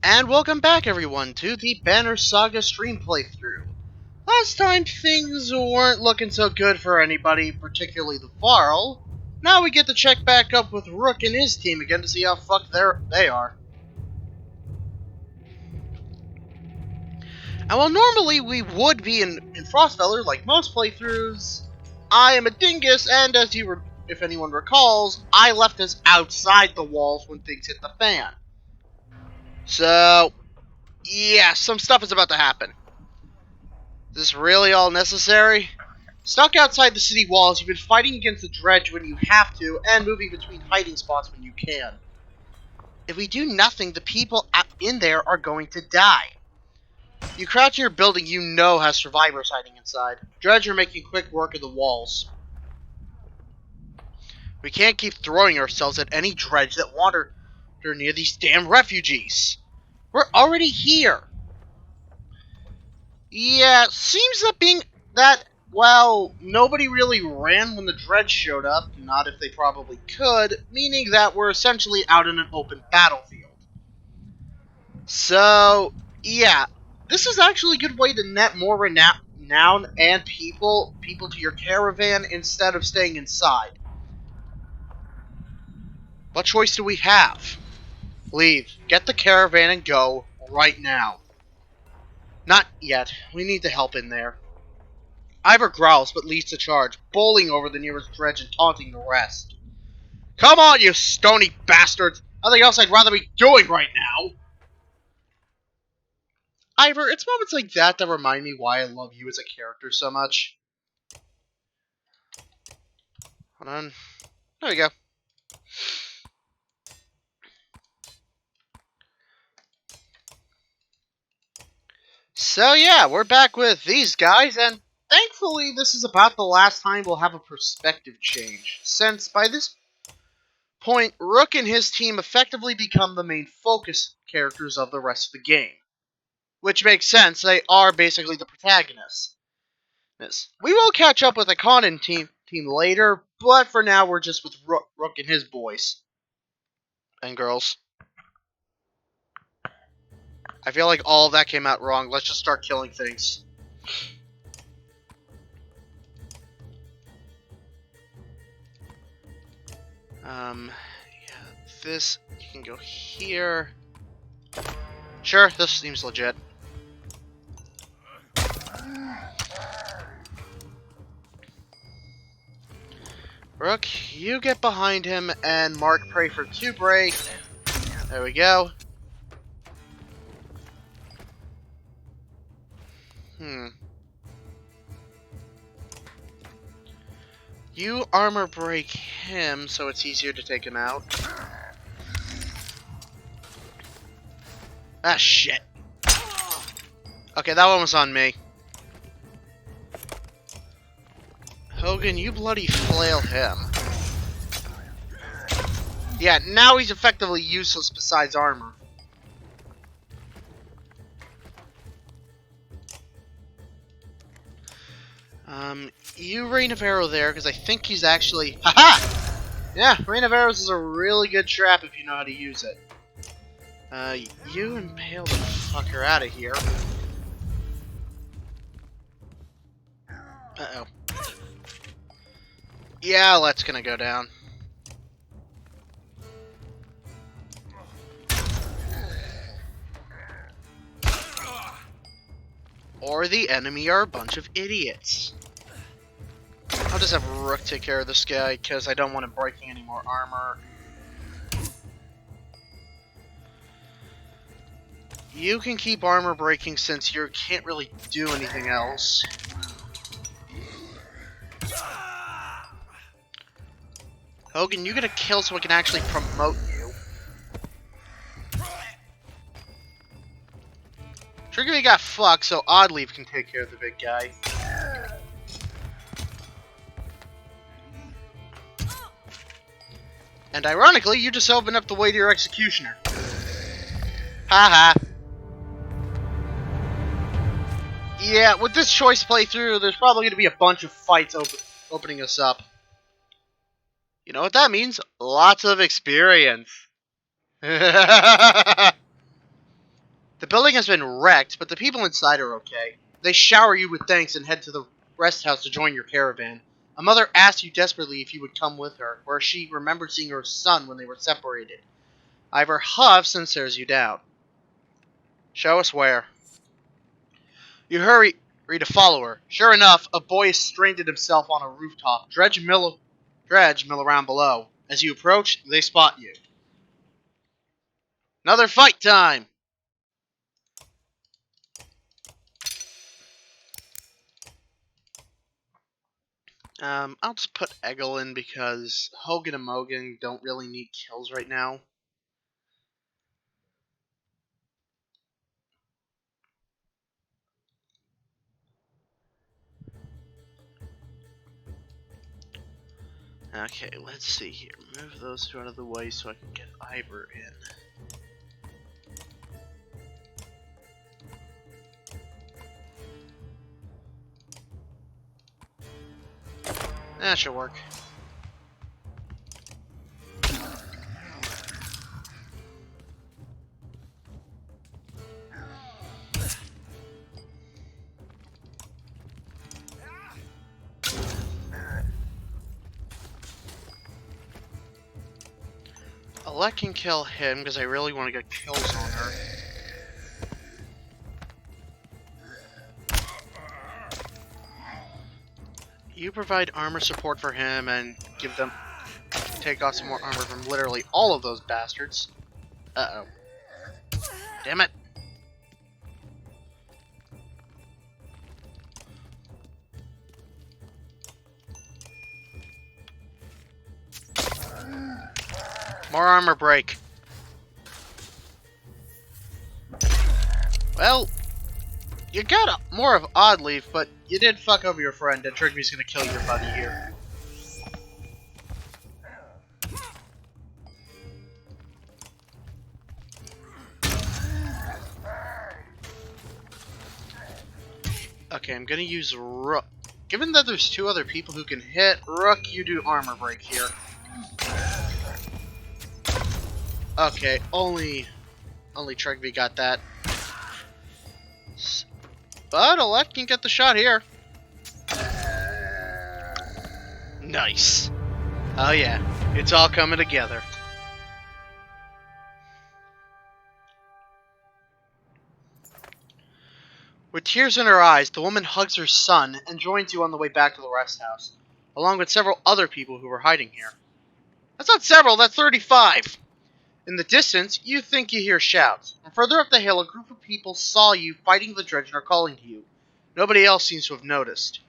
And welcome back, everyone, to the Banner Saga stream playthrough. Last time, things weren't looking so good for anybody, particularly the Varl. Now we get to check back up with Rook and his team again to see how fucked they are. And while normally we would be in Frostfeller, like most playthroughs, I am a dingus, and if anyone recalls, I left us outside the walls when things hit the fan. So, yeah, some stuff is about to happen. Is this really all necessary? Stuck outside the city walls, you've been fighting against the Dredge when you have to, and moving between hiding spots when you can. If we do nothing, the people in there are going to die. You crouch in your building you know has survivors hiding inside. Dredge are making quick work of the walls. We can't keep throwing ourselves at any Dredge that wander near these damn refugees. We're already here. Yeah, seems that well, nobody really ran when the Dredge showed up, not if they probably could, meaning that we're essentially out in an open battlefield. So, yeah, this is actually a good way to net more renown and people to your caravan instead of staying inside. What choice do we have? Leave. Get the caravan and go right now. Not yet. We need the help in there. Ivor growls but leads the charge, bowling over the nearest Dredge and taunting the rest. Come on, you stony bastards! Nothing else I'd rather be doing right now! Ivor, it's moments like that that remind me why I love you as a character so much. Hold on. There we go. So yeah, we're back with these guys, and thankfully this is about the last time we'll have a perspective change, since by this point, Rook and his team effectively become the main focus characters of the rest of the game. Which makes sense, they are basically the protagonists. We will catch up with the Conan team later, but for now we're just with Rook and his boys. And girls. I feel like all of that came out wrong. Let's just start killing things. Yeah, this can go here. Sure, this seems legit. Rook, you get behind him, and Mark pray for 2 break. There we go. You armor break him, so it's easier to take him out. Ah, shit. Okay, that one was on me. Hogan, you bloody flail him. Yeah, now he's effectively useless besides armor. You Rain of Arrow there, because I think he's actually... Haha! Yeah, Rain of Arrows is a really good trap if you know how to use it. You impale the fucker out of here. Uh-oh. Yeah, that's gonna go down. Or the enemy are a bunch of idiots. I'll just have Rook take care of this guy, because I don't want him breaking any more armor. You can keep armor breaking since you can't really do anything else. Hogan, you gotta kill so I can actually promote you. Trigger got fucked, so Oddleaf can take care of the big guy. And ironically, you just opened up the way to your executioner. Haha. Yeah, with this choice playthrough, there's probably going to be a bunch of fights opening us up. You know what that means? Lots of experience. The building has been wrecked, but the people inside are okay. They shower you with thanks and head to the rest house to join your caravan. A mother asks you desperately if you would come with her, where she remembered seeing her son when they were separated. Ivor huffs and stares you down. Show us where. You hurry to follow her. Sure enough, a boy is stranded himself on a rooftop. Dredge mill around below. As you approach, they spot you. Another fight time! I'll just put Eggle in because Hogan and Mogan don't really need kills right now. Okay, let's see here. Move those two out of the way so I can get Ivor in. That should work. Alec can kill him because I really want to get kills on her. You provide armor support for him and take off some more armor from literally all of those bastards. Uh-oh. Damn it. More armor break. Well, you got more of Oddleaf, but you did fuck over your friend, and Trigby's gonna kill your buddy here. Okay, I'm gonna use Rook. Given that there's two other people who can hit, Rook, you do armor break here. Okay, only Trigby got that. But Alec can get the shot here. Nice. Oh yeah, it's all coming together. With tears in her eyes, the woman hugs her son and joins you on the way back to the rest house, along with several other people who were hiding here. That's not several, that's 35! In the distance, you think you hear shouts, and further up the hill, a group of people saw you fighting the Dredge and are calling to you. Nobody else seems to have noticed.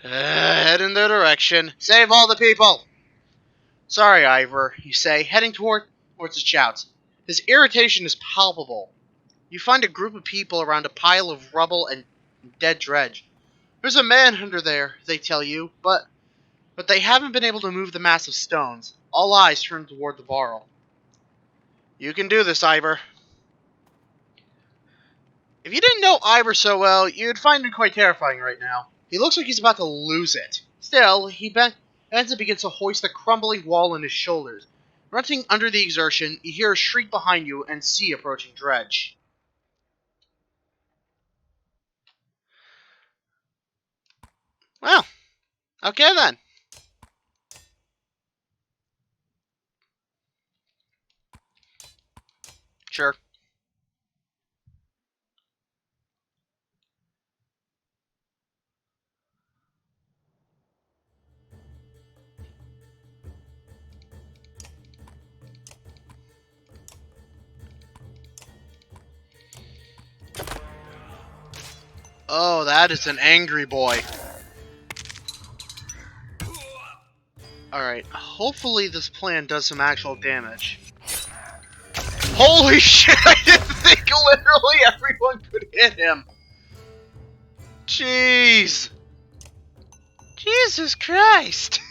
Head in their direction. Save all the people! Sorry, Ivor, you say, heading towards the shouts. His irritation is palpable. You find a group of people around a pile of rubble and dead Dredge. There's a manhunter there, they tell you, but they haven't been able to move the massive stones. All eyes turn toward the Varl. You can do this, Ivor. If you didn't know Ivor so well, you'd find him quite terrifying right now. He looks like he's about to lose it. Still, he bends and begins to hoist the crumbling wall on his shoulders. Grunting under the exertion, you hear a shriek behind you and see approaching Dredge. Well, okay then. Sure. Oh, that is an angry boy. Alright, hopefully this plan does some actual damage. Holy shit, I didn't think literally everyone could hit him! Jeez! Jesus Christ!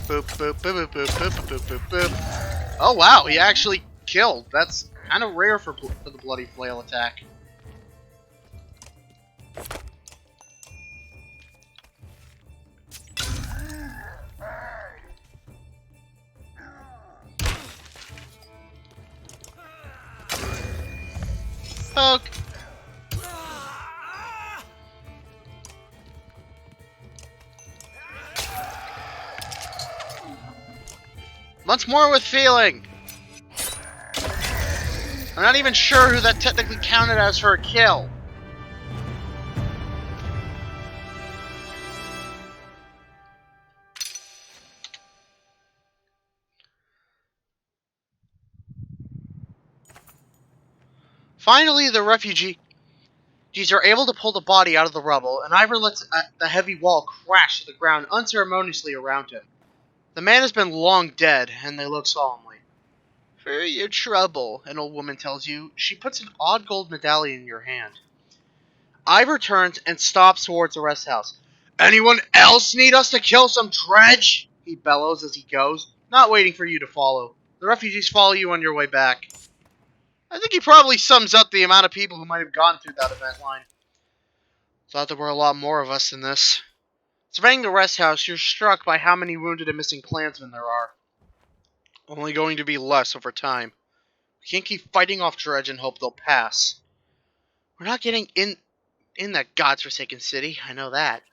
Boop, boop, boop, boop, boop, boop, boop, boop, boop. Oh wow, he actually killed. That's kind of rare for the Bloody Flail attack. poke. Once more with feeling. I'm not even sure who that technically counted as for a kill. Finally, the refugees are able to pull the body out of the rubble, and Ivor lets the heavy wall crash to the ground unceremoniously around him. The man has been long dead, and they look solemnly. For your trouble, an old woman tells you. She puts an odd gold medallion in your hand. Ivor turns and stops towards the rest house. Anyone else need us to kill some dredge? He bellows as he goes, not waiting for you to follow. The refugees follow you on your way back. I think he probably sums up the amount of people who might have gone through that event line. Thought there were a lot more of us than this. Surveying the rest house, you're struck by how many wounded and missing clansmen there are. Only going to be less over time. We can't keep fighting off Dredge and hope they'll pass. We're not getting in that godforsaken city, I know that.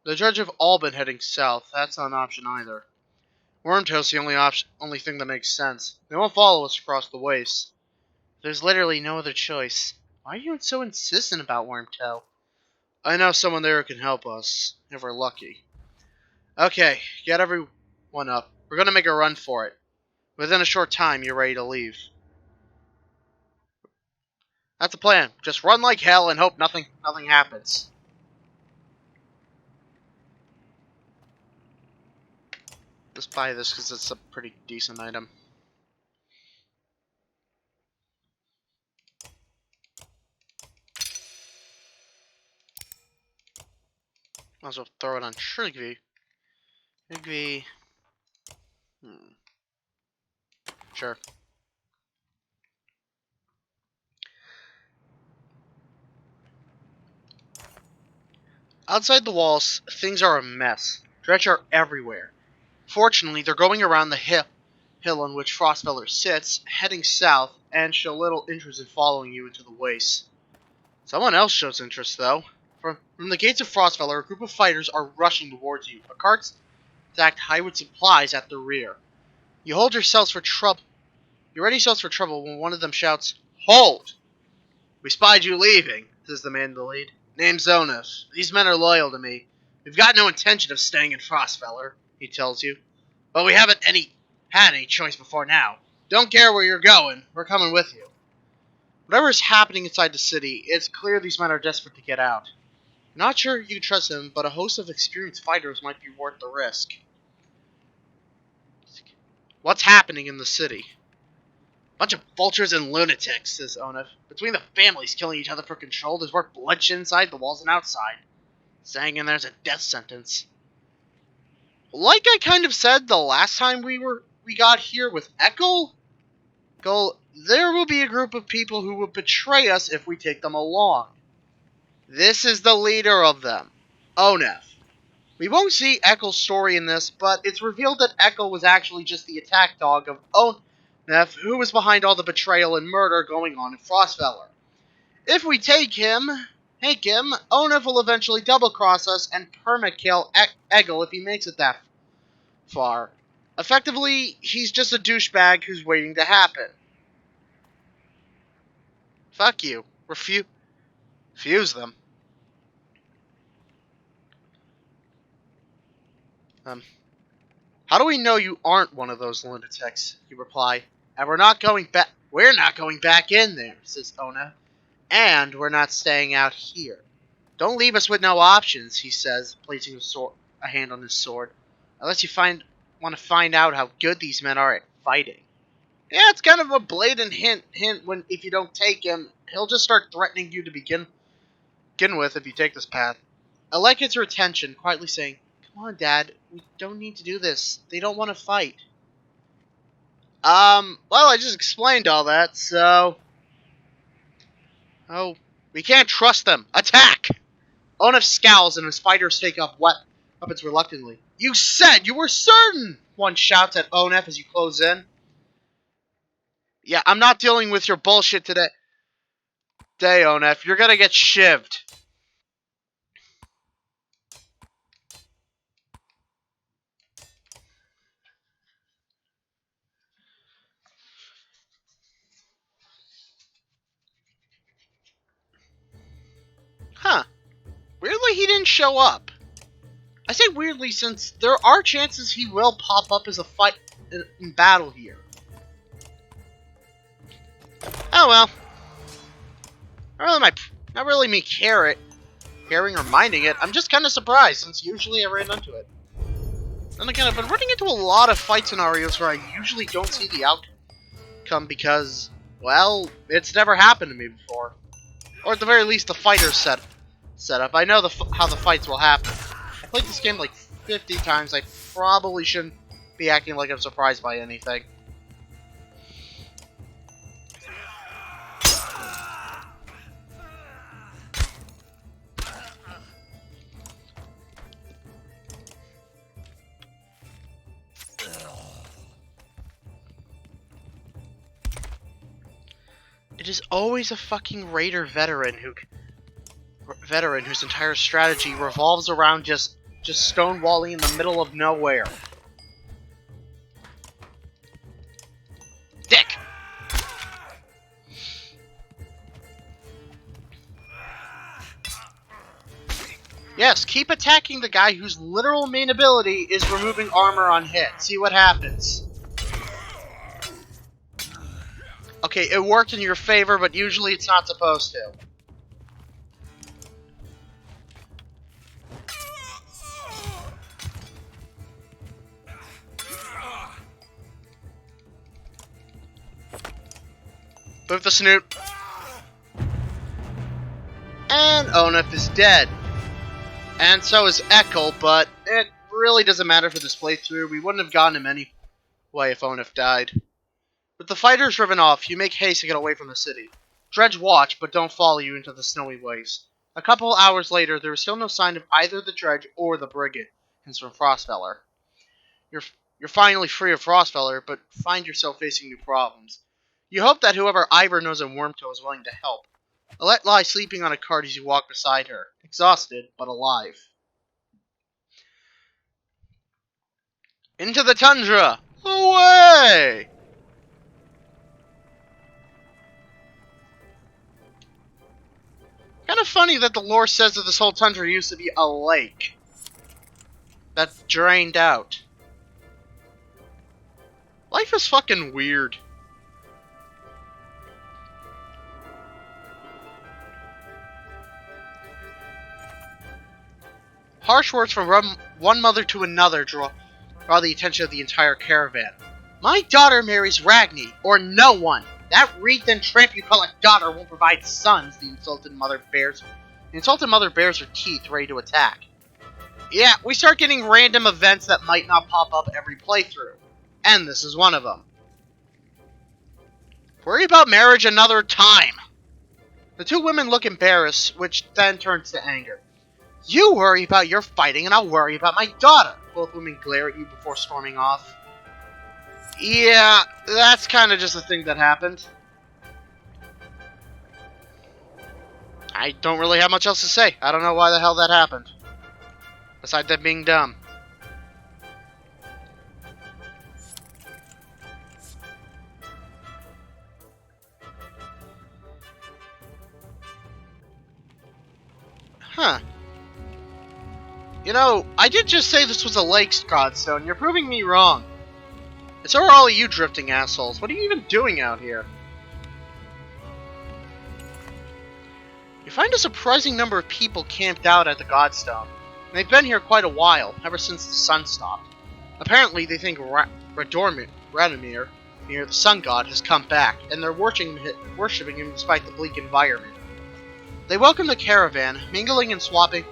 The Dredge have all been heading south. That's not an option either. Wormtail's the only thing that makes sense. They won't follow us across the waste. There's literally no other choice. Why are you so insistent about Wormtail? I know someone there who can help us, if we're lucky. Okay, get everyone up. We're gonna make a run for it. Within a short time, you're ready to leave. That's the plan. Just run like hell and hope nothing happens. Let's buy this because it's a pretty decent item. Might as well throw it on Trigby. Trigby. Sure. Outside the walls, things are a mess. Dredge are everywhere. Fortunately, they're going around the hill on which Frostfeller sits, heading south, and show little interest in following you into the waste. Someone else shows interest, though. From the gates of Frostfeller, a group of fighters are rushing towards you. A cart stacked high with supplies at the rear. You hold yourselves for trouble. You ready yourselves for trouble when one of them shouts, "Hold! We spied you leaving," says the man in the lead. Name's Zonus. These men are loyal to me. We've got no intention of staying in Frostfeller, he tells you. But we haven't had any choice before now. Don't care where you're going. We're coming with you. Whatever is happening inside the city, it's clear these men are desperate to get out. Not sure you trust them, but a host of experienced fighters might be worth the risk. What's happening in the city? Bunch of vultures and lunatics, says Onif. Between the families killing each other for control, there's more bloodshed inside the walls than outside. Saying in there's a death sentence. Like I kind of said the last time we got here with Echo, there will be a group of people who will betray us if we take them along. This is the leader of them, Onef. We won't see Echo's story in this, but it's revealed that Echo was actually just the attack dog of Onef, who was behind all the betrayal and murder going on in Frostfeller. If we take him, Onef will eventually double-cross us and perma-kill Eggle if he makes it that far. Effectively, he's just a douchebag who's waiting to happen. Fuck you. Refuse them. How do we know you aren't one of those lunatics? You reply. And we're not going back in there, says Ona. And we're not staying out here. Don't leave us with no options, he says, placing a hand on his sword. Unless you want to find out how good these men are at fighting. Yeah, it's kind of a blatant hint when if you don't take him, he'll just start threatening you to begin with if you take this path. Alec gets her attention, quietly saying, "Come on, Dad, we don't need to do this. They don't want to fight." Well, I just explained all that, so... Oh, we can't trust them. Attack! Onif scowls and his fighters take up weapons reluctantly. You said you were certain! One shouts at Onif as you close in. Yeah, I'm not dealing with your bullshit today. Stay, Onef. You're gonna get shivved. Huh. Weirdly, he didn't show up. I say weirdly since there are chances he will pop up as a fight in battle here. Oh well. Not really me caring or minding it. I'm just kind of surprised since usually I ran into it. Then again, I've been running into a lot of fight scenarios where I usually don't see the outcome because, well, it's never happened to me before. Or at the very least, the fighter's setup. I know how the fights will happen. I played this game like 50 times. I probably shouldn't be acting like I'm surprised by anything. It is always a fucking raider veteran whose entire strategy revolves around just stonewalling in the middle of nowhere. Dick! Yes, keep attacking the guy whose literal main ability is removing armor on hit. See what happens. Okay, it worked in your favor, but usually it's not supposed to. Move the snoot. And Onef is dead. And so is Ekel, but it really doesn't matter for this playthrough. We wouldn't have gotten him anyway if Onef died. With the fighters driven off, you make haste to get away from the city. Dredge watch, but don't follow you into the snowy waste. A couple hours later, there is still no sign of either the Dredge or the Brigand, hence from Frostfeller. You're finally free of Frostfeller, but find yourself facing new problems. You hope that whoever Ivor knows in Wormtail is willing to help. Alette lies sleeping on a cart as you walk beside her, exhausted, but alive. Into the tundra! Away! Kind of funny that the lore says that this whole tundra used to be a lake that drained out. Life is fucking weird. Harsh words from one mother to another draw the attention of the entire caravan. My daughter marries Ragni, or no one. That wreath and tramp you call a daughter won't provide sons, the insulted mother bears. The insulted mother bares her teeth, ready to attack. Yeah, we start getting random events that might not pop up every playthrough. And this is one of them. Worry about marriage another time. The two women look embarrassed, which then turns to anger. You worry about your fighting, and I'll worry about my daughter. Both women glare at you before storming off. Yeah, that's kind of just a thing that happened. I don't really have much else to say. I don't know why the hell that happened. Besides that being dumb. Huh. You know, I did just say this was a lake, Godstone. You're proving me wrong. And so are all of you drifting assholes. What are you even doing out here? You find a surprising number of people camped out at the Godstone. And they've been here quite a while, ever since the sun stopped. Apparently, they think Radomir, the sun god, has come back, and they're worshipping him despite the bleak environment. They welcome the caravan, mingling and swapping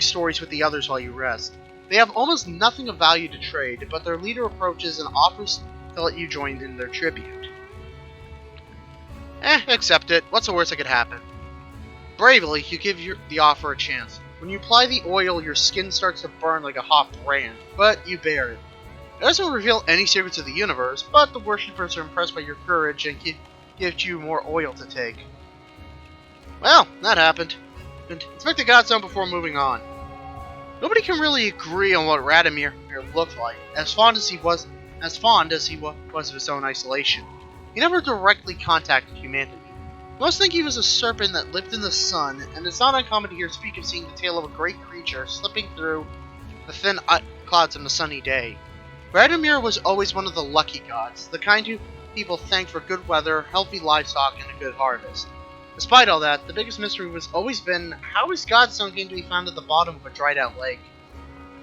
stories with the others while you rest. They have almost nothing of value to trade, but their leader approaches and offers to let you join in their tribute. Accept it. What's the worst that could happen? Bravely, you give the offer a chance. When you apply the oil, your skin starts to burn like a hot brand, but you bear it. It doesn't reveal any secrets of the universe, but the worshippers are impressed by your courage and give you more oil to take. Well, that happened. And inspect the Godzone before moving on. Nobody can really agree on what Radomir looked like, as fond as he was of his own isolation. He never directly contacted humanity. Most think he was a serpent that lived in the sun, and it's not uncommon to hear speak of seeing the tail of a great creature slipping through the thin clouds on a sunny day. Radomir was always one of the lucky gods, the kind who people thanked for good weather, healthy livestock, and a good harvest. Despite all that, the biggest mystery has always been how his Godstone came to be found at the bottom of a dried out lake.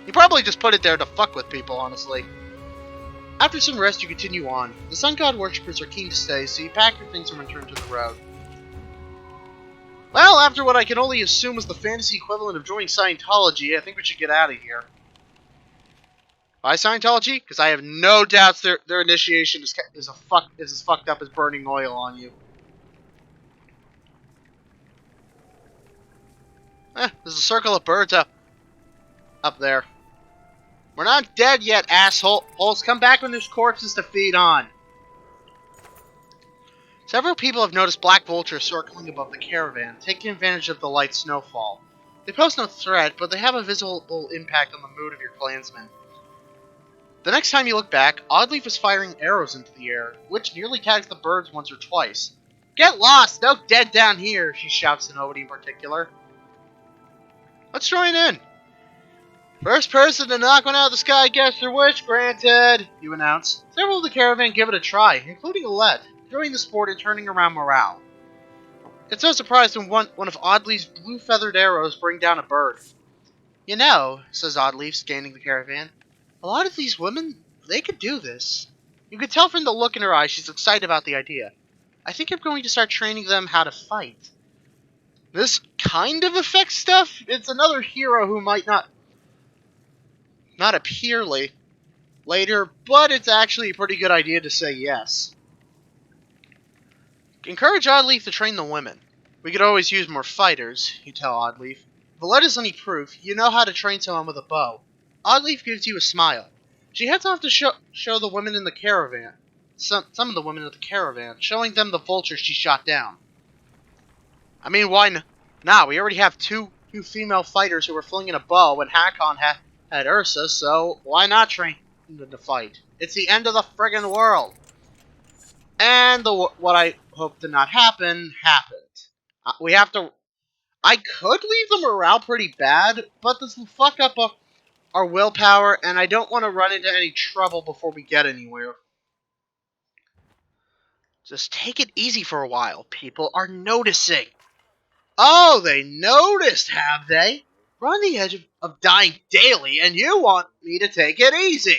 He probably just put it there to fuck with people, honestly. After some rest, you continue on. The sun god worshippers are keen to stay, so you pack your things and return to the road. Well, after what I can only assume is the fantasy equivalent of joining Scientology, I think we should get out of here. Why Scientology? Because I have no doubts their initiation is as fucked up as burning oil on you. There's a circle of birds up there. We're not dead yet, assholes. Come back when there's corpses to feed on. Several people have noticed black vultures circling above the caravan, taking advantage of the light snowfall. They pose no threat, but they have a visible impact on the mood of your clansmen. The next time you look back, Oddleaf is firing arrows into the air, which nearly tags the birds once or twice. Get lost! No dead down here, she shouts to nobody in particular. Let's join in. First person to knock one out of the sky gets their wish granted, you announce. Several of the caravan give it a try, including Alette, enjoying the sport and turning around morale. It's no surprise when one of Oddleaf's blue-feathered arrows bring down a bird. You know, says Oddleaf, scanning the caravan, a lot of these women, they could do this. You could tell from the look in her eyes she's excited about the idea. I think I'm going to start training them how to fight. This kind of affects stuff? It's another hero who might not appear later, but it's actually a pretty good idea to say yes. Encourage Oddleaf to train the women. We could always use more fighters, you tell Oddleaf. If Alette is any proof, you know how to train someone with a bow. Oddleaf gives you a smile. She heads off to show the women in the caravan. Some of the women in the caravan, showing them the vultures she shot down. I mean, why not? We already have two female fighters who were flinging a bow, and Hakon had Ursa, so why not train them to fight? It's the end of the friggin' world. And what I hoped did not happen, happened. We have to... I could leave the morale pretty bad, but this will fuck up our willpower, and I don't want to run into any trouble before we get anywhere. Just take it easy for a while. People are noticing. Oh, they noticed, have they? We're on the edge of dying daily, and you want me to take it easy.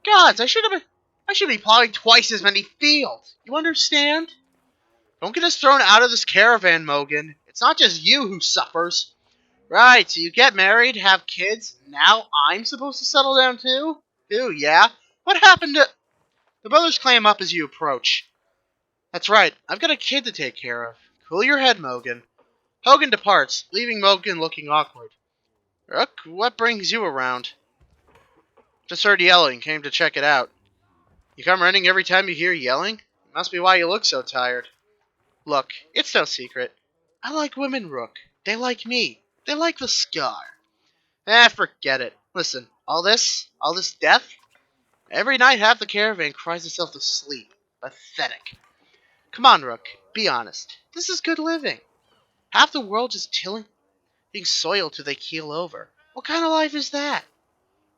Gods, I should be plowing twice as many fields. You understand? Don't get us thrown out of this caravan, Mogan. It's not just you who suffers. Right, so you get married, have kids, now I'm supposed to settle down too? Ooh, yeah? What happened to... The brothers clam up as you approach. That's right, I've got a kid to take care of. Cool your head, Mogan. Hogan departs, leaving Mogan looking awkward. Rook, what brings you around? Just heard yelling, came to check it out. You come running every time you hear yelling? Must be why you look so tired. Look, it's no secret. I like women, Rook. They like me. They like the scar. Forget it. Listen, all this death? Every night half the caravan cries itself to sleep. Pathetic. Come on, Rook, be honest. This is good living. Half the world just tilling, being soiled till they keel over. What kind of life is that?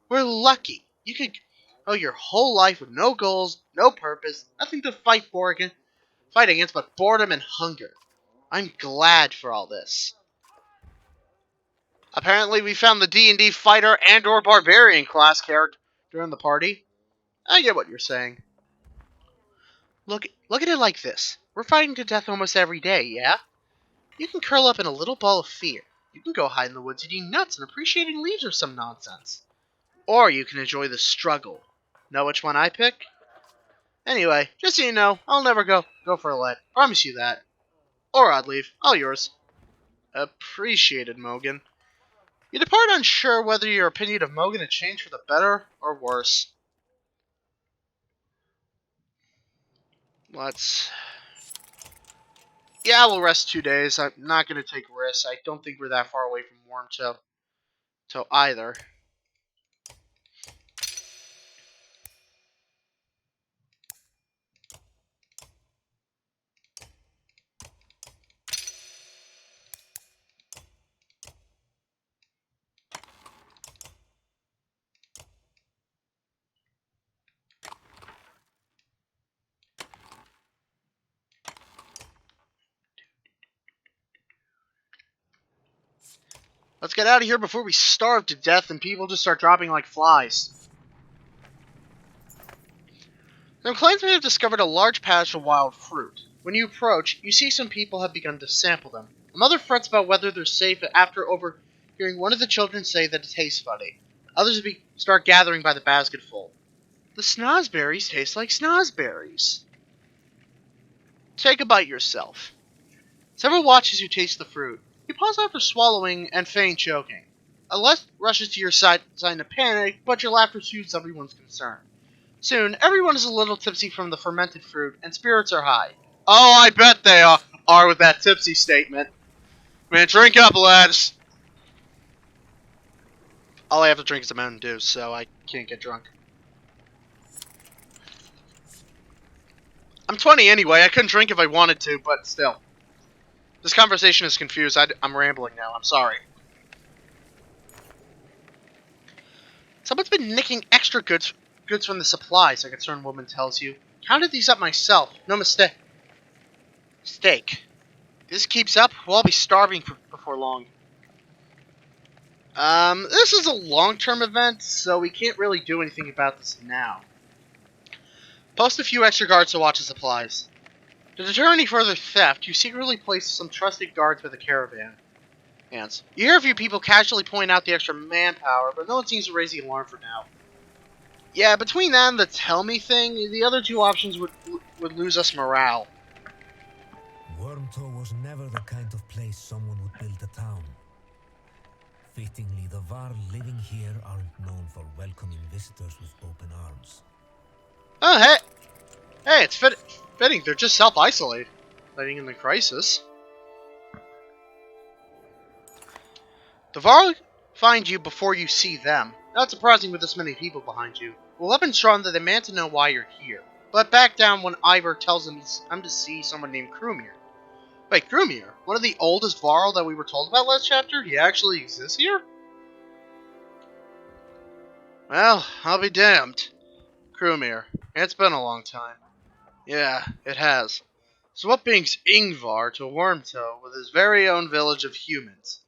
We're lucky. You could go your whole life with no goals, no purpose, nothing to fight against but boredom and hunger. I'm glad for all this. Apparently we found the D&D fighter and or barbarian class character during the party. I get what you're saying. Look at it like this. We're fighting to death almost every day, yeah? You can curl up in a little ball of fear. You can go hide in the woods eating nuts and appreciating leaves or some nonsense. Or you can enjoy the struggle. Know which one I pick? Anyway, just so you know, I'll never go for Alette. Promise you that. Or Oddleaf. All yours. Appreciated, Mogan. You depart unsure whether your opinion of Mogan had changed for the better or worse. Yeah, we'll rest 2 days. I'm not going to take risks. I don't think we're that far away from Wormtail either. Let's get out of here before we starve to death and people just start dropping like flies. Some clansmen have discovered a large patch of wild fruit. When you approach, you see some people have begun to sample them. A mother frets about whether they're safe after overhearing one of the children say that it tastes funny. Others start gathering by the basketful. The snozberries taste like snozberries. Take a bite yourself. Several watch as you taste the fruit. You pause after swallowing and feign choking. A left rushes to your side, sign of panic, but your laughter soothes everyone's concern. Soon, everyone is a little tipsy from the fermented fruit, and spirits are high. Oh, I bet they are with that tipsy statement. Man, drink up, lads. All I have to drink is a Mountain Dew, so I can't get drunk. I'm 20 anyway. I couldn't drink if I wanted to, but still. This conversation is confused. I'm rambling now. I'm sorry. Someone's been nicking extra goods from the supplies, a concerned woman tells you. Counted these up myself. No mistake. Steak. If this keeps up, we'll all be starving before long. This is a long-term event, so we can't really do anything about this now. Post a few extra guards to watch the supplies. To deter any further theft, you secretly place some trusted guards by the caravan. You hear a few people casually point out the extra manpower, but no one seems to raise the alarm for now. Yeah, between that and the tell me thing, the other two options would lose us morale. Wormtail was never the kind of place someone would build a town. Fittingly, the Var living here aren't known for welcoming visitors with open arms. Oh, hey, it's fitting. They're just self-isolating in the crisis. The Var find you before you see them. Not surprising with this many people behind you. 11 strong, they demand to know why you're here, but back down when Ivor tells them he's come to see someone named Krumir. Wait, Krumir? One of the oldest Varl that we were told about last chapter? He actually exists here? Well, I'll be damned. Krumir. It's been a long time. Yeah, it has. So what brings Ingvar to Wormtail with his very own village of humans?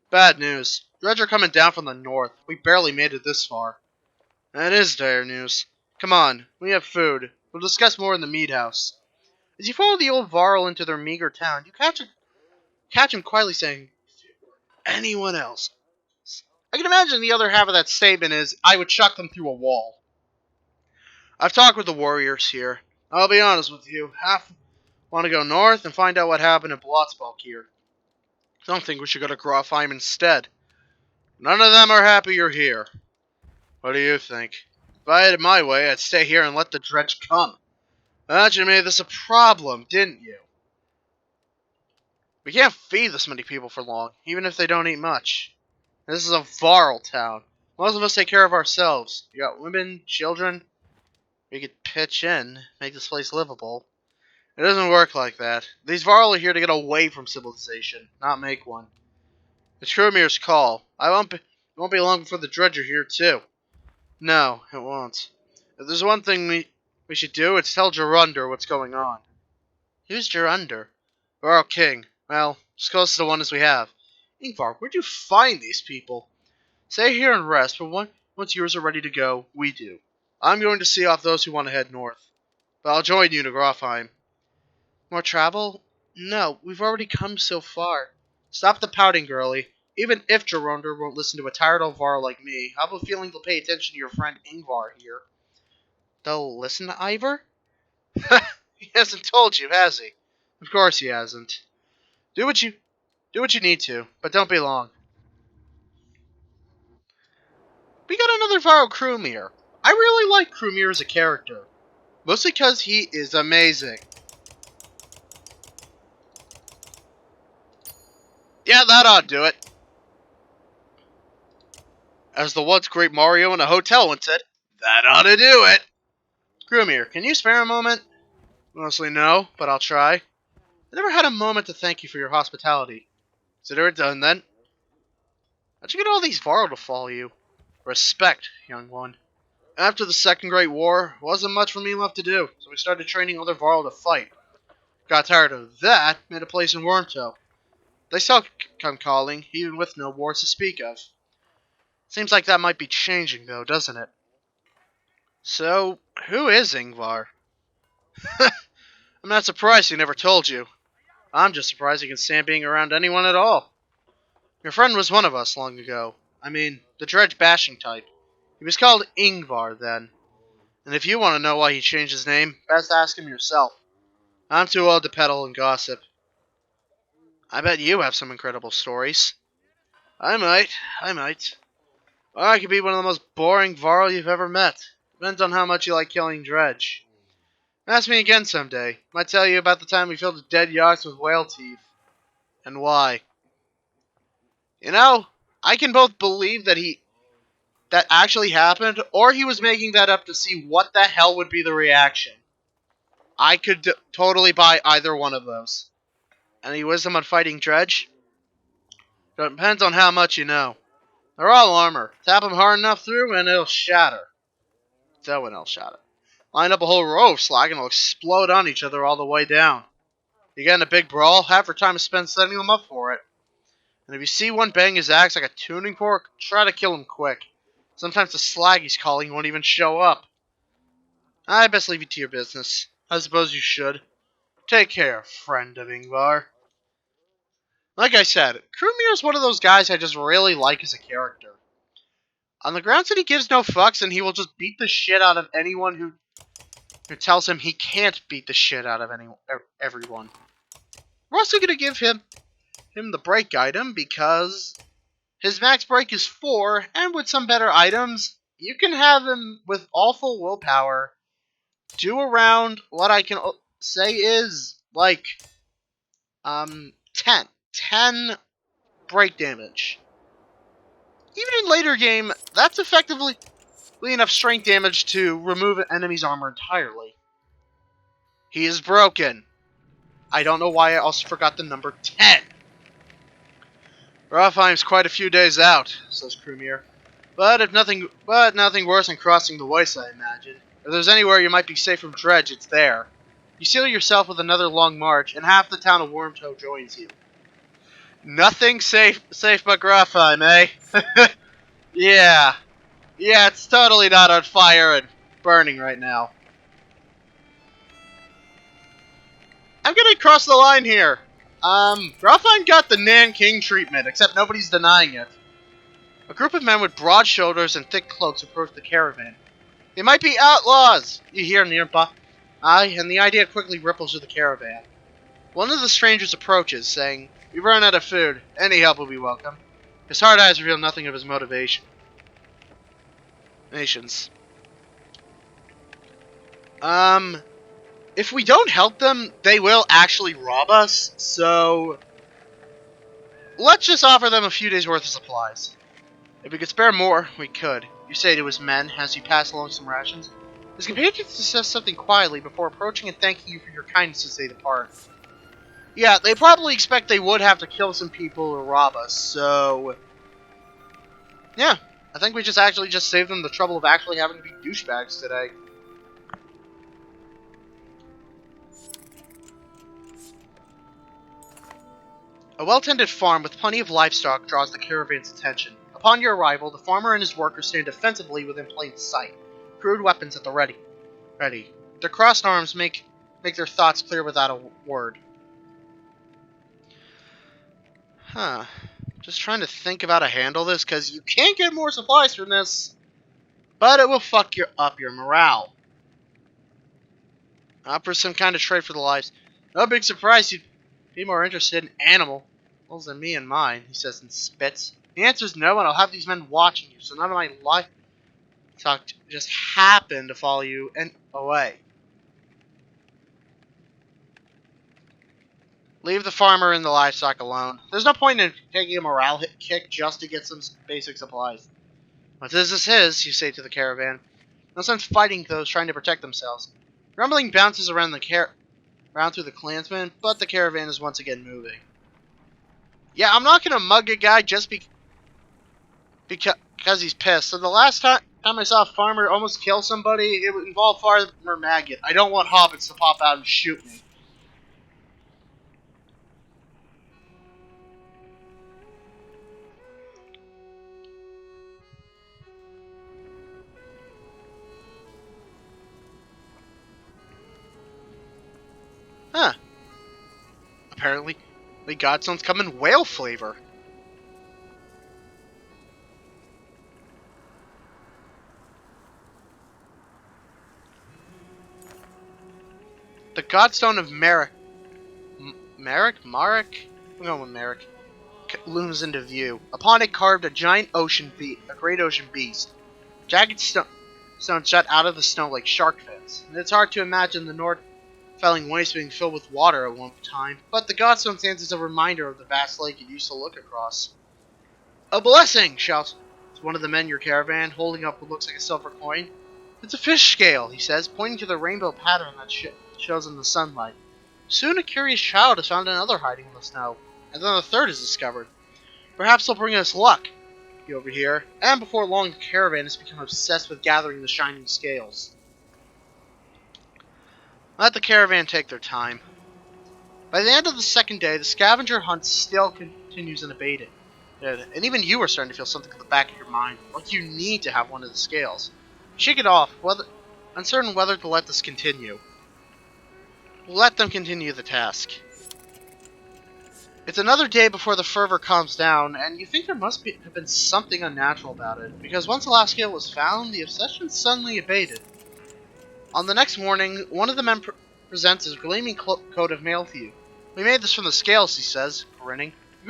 Bad news. Dredge are coming down from the north. We barely made it this far. That is dire news. Come on, we have food. We'll discuss more in the mead house. As you follow the old Varl into their meager town, you catch him quietly saying, anyone else? I can imagine the other half of that statement is, I would chuck them through a wall. I've talked with the warriors here. I'll be honest with you. Half want to go north and find out what happened in Blotsbalk here. Some think we should go to Grofheim instead. None of them are happy you're here. What do you think? If I had it my way, I'd stay here and let the Dredge come. But you made this a problem, didn't you? We can't feed this many people for long, even if they don't eat much. This is a Varl town. Most of us take care of ourselves. You got women, children. We could pitch in, make this place livable. It doesn't work like that. These Varl are here to get away from civilization, not make one. It's Krumir's call. It won't be long before the Dredge are here too. No, it won't. If there's one thing we should do, it's tell Gerunder what's going on. Who's Gerunder? Varl King. Well, as close to the one as we have. Ingvar, where'd you find these people? Stay here and rest, but once yours are ready to go, we do. I'm going to see off those who want to head north. But I'll join you to Grofheim. More travel? No, we've already come so far. Stop the pouting, girlie. Even if Gerunder won't listen to a tired old Var like me, I have a feeling they'll pay attention to your friend Ingvar here. They'll listen to Ivor? He hasn't told you, has he? Of course he hasn't. Do what you need to, but don't be long. We got another Varl Krumir. I really like Krumir as a character. Mostly because he is amazing. Yeah, that ought to do it. As the once great Mario in a hotel once said, that ought to do it. Grumir, can you spare a moment? Mostly no, but I'll try. I never had a moment to thank you for your hospitality. Consider it done, then. How'd you get all these Varl to follow you? Respect, young one. After the Second Great War, wasn't much for me left to do, so we started training other Varl to fight. Got tired of that, made a place in Wormtoe. They still come calling, even with no wars to speak of. Seems like that might be changing, though, doesn't it? So, who is Ingvar? I'm not surprised he never told you. I'm just surprised he can stand being around anyone at all. Your friend was one of us long ago. I mean, the Dredge bashing type. He was called Ingvar then. And if you want to know why he changed his name, best ask him yourself. I'm too old to peddle and gossip. I bet you have some incredible stories. I might. Or I could be one of the most boring Varl you've ever met. Depends on how much you like killing Dredge. Ask me again someday. Might tell you about the time we filled dead yachts with whale teeth. And why. You know, I can both believe that actually happened, or he was making that up to see what the hell would be the reaction. I could totally buy either one of those. Any wisdom on fighting Dredge? Depends on how much you know. They're all armor. Tap them hard enough through and it'll shatter. So it'll shatter. Line up a whole row of slag and they'll explode on each other all the way down. You get in a big brawl, half your time is spent setting them up for it. And if you see one bang his axe like a tuning fork, try to kill him quick. Sometimes the slag he's calling won't even show up. I best leave you to your business. I suppose you should. Take care, friend of Ingvar. Like I said, Krumir is one of those guys I just really like as a character. On the grounds that he gives no fucks and he will just beat the shit out of anyone who tells him he can't beat the shit out of everyone. We're also going to give him the break item because his max break is 4, and with some better items, you can have him with all full willpower do around what I can say is like 10 break damage. Even in later game, that's effectively enough strength damage to remove an enemy's armor entirely. He is broken. I don't know why I also forgot the number 10. Rafheim's quite a few days out, says Krumir. But nothing worse than crossing the Weiss, I imagine. If there's anywhere you might be safe from Dredge, it's there. You seal yourself with another long march, and half the town of Wormtoe joins you. Nothing safe but Grafheim, eh? Yeah, it's totally not on fire and burning right now. I'm gonna cross the line here. Grafheim got the Nanking treatment, except nobody's denying it. A group of men with broad shoulders and thick cloaks approach the caravan. They might be outlaws, you hear nearby. Aye, and the idea quickly ripples through the caravan. One of the strangers approaches, saying, "We've run out of food. Any help will be welcome." His hard eyes reveal nothing of his motivation. Nations. If we don't help them, they will actually rob us, so let's just offer them a few days' worth of supplies. If we could spare more, we could. You say to his men as you pass along some rations. His companions says something quietly before approaching and thanking you for your kindness as they depart. Yeah, they probably expect they would have to kill some people or rob us, so yeah, I think we just saved them the trouble of actually having to be douchebags today. A well-tended farm with plenty of livestock draws the caravan's attention. Upon your arrival, the farmer and his workers stand defensively within plain sight, crude weapons at the ready. Their crossed arms make their thoughts clear without a word. Huh. Just trying to think of how to handle this, because you can't get more supplies from this, but it will fuck up your morale. Offer some kind of trade for the lives. No big surprise you'd be more interested in animals than me and mine, he says and spits. The answer is no, and I'll have these men watching you, so none of my livestock just happen to follow you and away. Leave the farmer and the livestock alone. There's no point in taking a morale kick just to get some basic supplies. What this is his, you say to the caravan. No sense fighting those trying to protect themselves. Rumbling bounces around around through the clansmen, but the caravan is once again moving. Yeah, I'm not gonna mug a guy just because he's pissed. So the last time I saw a farmer almost kill somebody, it would involve Farmer Maggot. I don't want hobbits to pop out and shoot me. Huh. Apparently, the Godstones come in whale flavor. The Godstone of Marek? I'm going with Marek. Looms into view. Upon it carved a giant a great ocean beast. Jagged stones shut out of the snow like shark fins. And it's hard to imagine the north felling waste being filled with water at one time, but the Godstone stands as a reminder of the vast lake it used to look across. A blessing! Shouts one of the men in your caravan, holding up what looks like a silver coin. It's a fish scale, he says, pointing to the rainbow pattern that shows in the sunlight. Soon a curious child has found another hiding in the snow, and then a third is discovered. Perhaps they'll bring us luck, you overhear, and before long the caravan has become obsessed with gathering the shining scales. Let the caravan take their time. By the end of the second day, the scavenger hunt still continues unabated. And even you are starting to feel something at the back of your mind, like you need to have one of the scales. Shake it off, uncertain whether to let this continue. Let them continue the task. It's another day before the fervor calms down, and you think there must have been something unnatural about it, because once the last scale was found, the obsession suddenly abated. On the next morning, one of the men presents his gleaming coat of mail to you. We made this from the scales, he says, grinning. You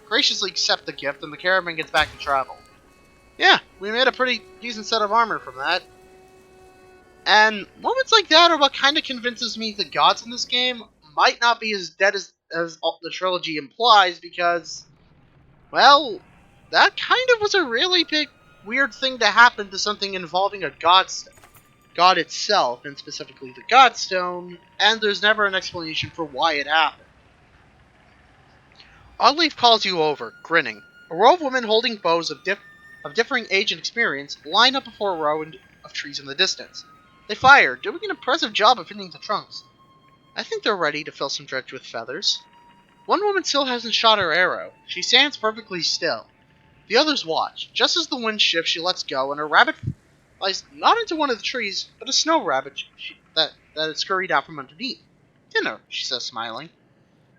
graciously accept the gift, and the caravan gets back to travel. Yeah, we made a pretty decent set of armor from that. And moments like that are what kind of convinces me the gods in this game might not be as dead as the trilogy implies, because, well, that kind of was a really big, weird thing to happen to something involving a god itself, and specifically the Godstone, and there's never an explanation for why it happened. Oddleaf calls you over, grinning. A row of women holding bows of differing age and experience line up before a row of trees in the distance. They fire, doing an impressive job of hitting the trunks. I think they're ready to fill some dredge with feathers. One woman still hasn't shot her arrow. She stands perfectly still. The others watch. Just as the wind shifts, she lets go, and her rabbit flies not into one of the trees, but a snow rabbit that had scurried out from underneath. Dinner, she says, smiling.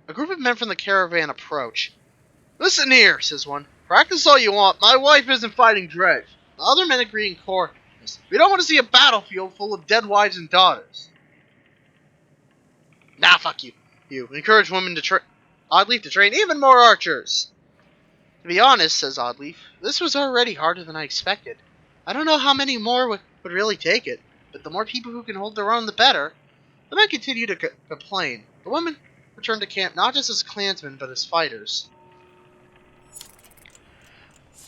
A group of men from the caravan approach. Listen here, says one. Practice all you want. My wife isn't fighting Dredge. The other men agree in chorus. We don't want to see a battlefield full of dead wives and daughters. Nah, fuck you. You encourage women to Oddleaf to train even more archers. To be honest, says Oddleaf, this was already harder than I expected. I don't know how many more would really take it, but the more people who can hold their own, the better. The men continue to complain. The women return to camp not just as clansmen, but as fighters.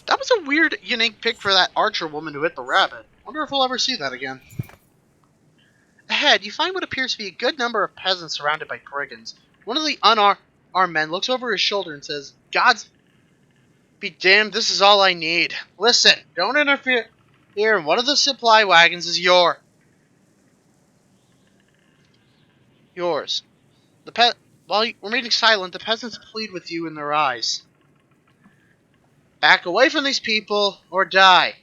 That was a weird, unique pick for that archer woman who hit the rabbit. Wonder if we'll ever see that again. Ahead, you find what appears to be a good number of peasants surrounded by brigands. One of the unarmed men looks over his shoulder and says, God's be damned, this is all I need. Listen, don't interfere here, and one of the supply wagons is yours. While we're remaining silent, the peasants plead with you in their eyes. Back away from these people, or die.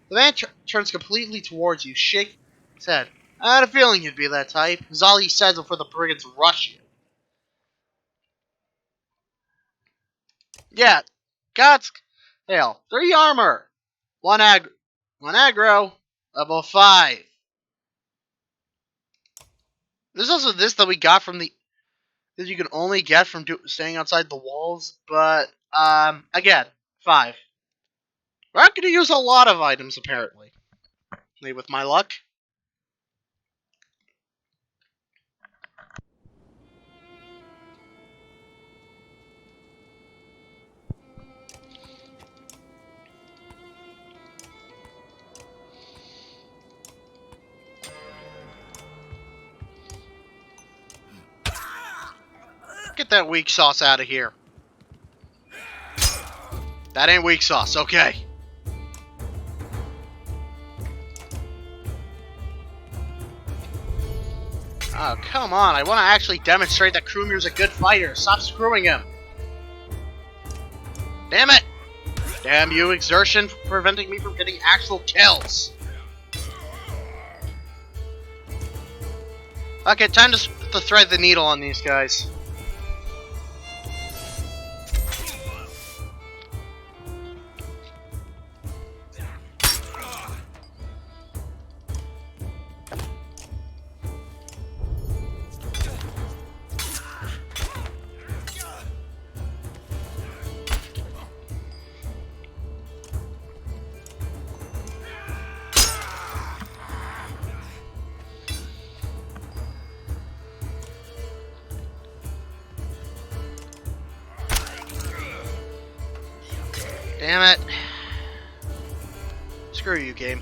The man turns completely towards you, shaking his head. I had a feeling you'd be that type. Is all he says before the brigands rush you. Yeah, God's hell. 3 armor. 1 aggro. Level 5. There's also this that we got from that you can only get from staying outside the walls, but, again, 5. We're not going to use a lot of items, apparently. Maybe with my luck. Get that weak sauce out of here. That ain't weak sauce, okay. Oh, come on. I want to actually demonstrate that Krumir's a good fighter. Stop screwing him. Damn it! Damn you, exertion, preventing me from getting actual kills. Okay, time to thread the needle on these guys. Damn it. Screw you, game.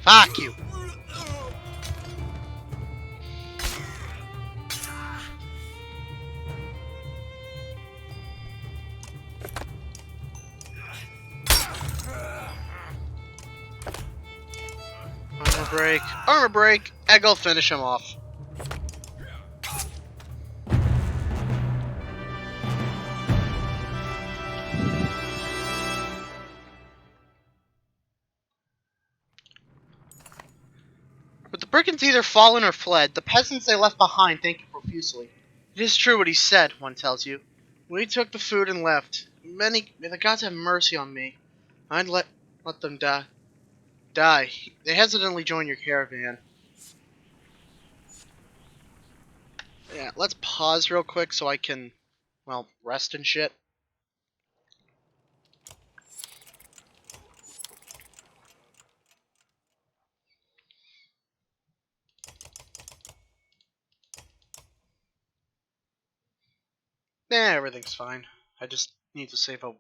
Fuck you. Armor break, and go finish him off. With the brigands either fallen or fled, the peasants they left behind thank you profusely. It is true what he said, one tells you. We took the food and left. May the gods have mercy on me. I'd let them die. They hesitantly join your caravan. Yeah, let's pause real quick so I can, well, rest and shit. Everything's fine. I just need to save a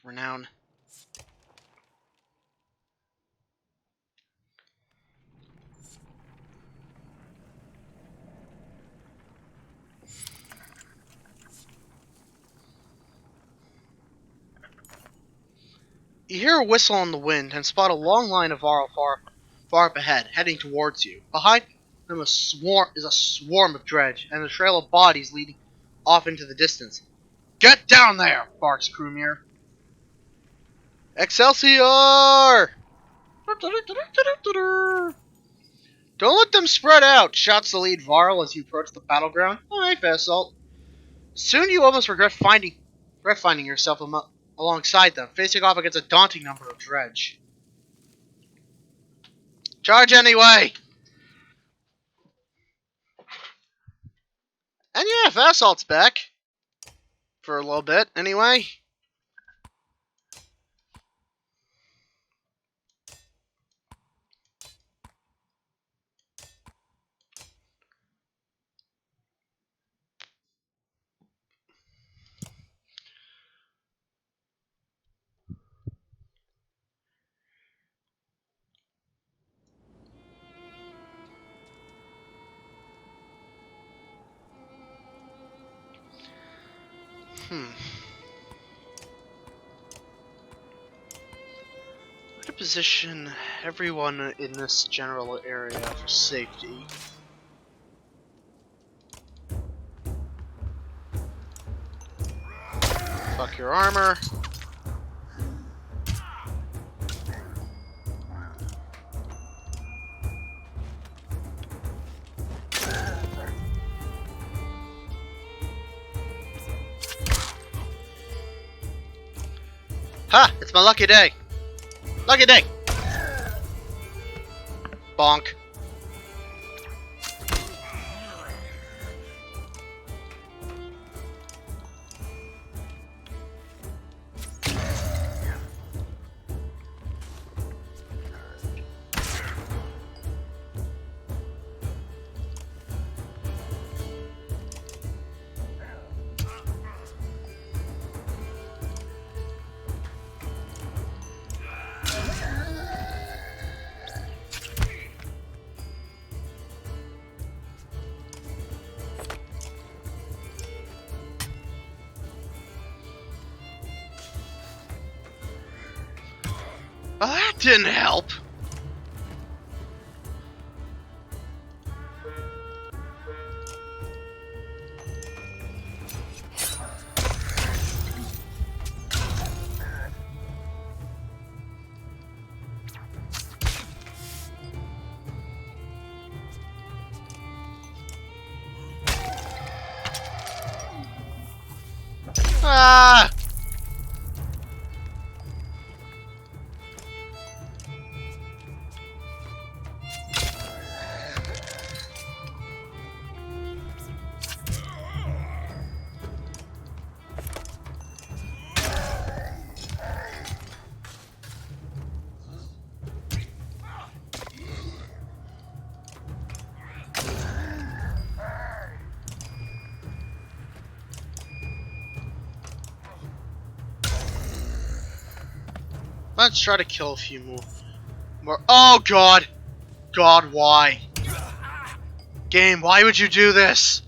renown. You hear a whistle in the wind and spot a long line of Varl far up ahead, heading towards you. Behind them is a swarm of Dredge, and a trail of bodies leading off into the distance. Get down there! Barks Krumir. Excelsior! Don't let them spread out, shouts the lead Varl as you approach the battleground. Alright, Vessalt. Soon you almost regret finding yourself alongside them, facing off against a daunting number of Dredge. Charge anyway! And yeah, Vassalt's back. For a little bit, anyway. To position everyone in this general area for safety. Fuck your armor. Ha! It's my lucky day! Lucky day! Bonk. Well, that didn't help. Ah! Let's try to kill a few more. Oh god! God, why? Game, why would you do this?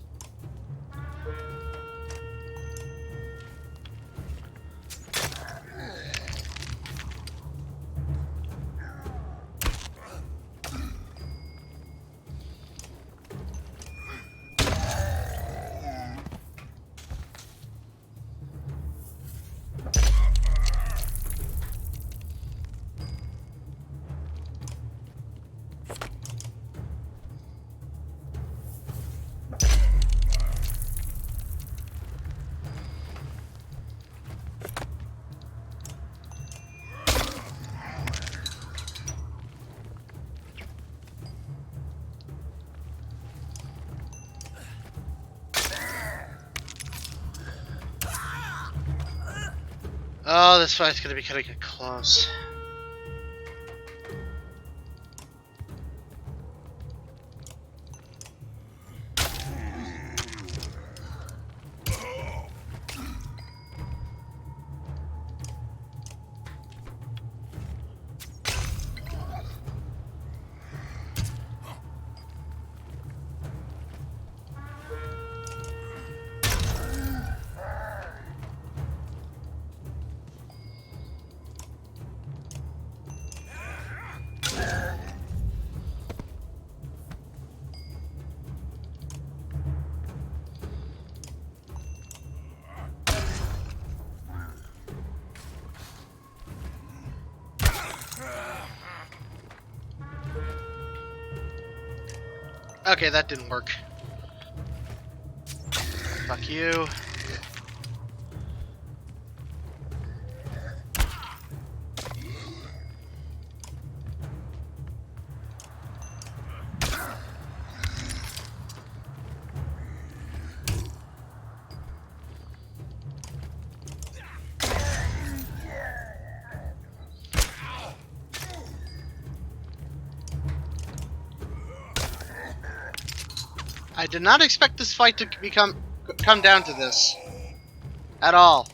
Oh, this fight's gonna be kind of close. Okay, that didn't work. Fuck you. I did not expect this fight to come down to this. At all.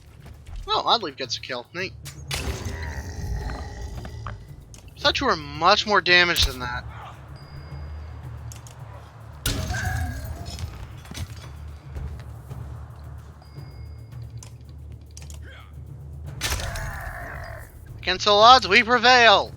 Oh, oddly gets a kill. Neat. Thought you were much more damaged than that. Against all odds, we prevail!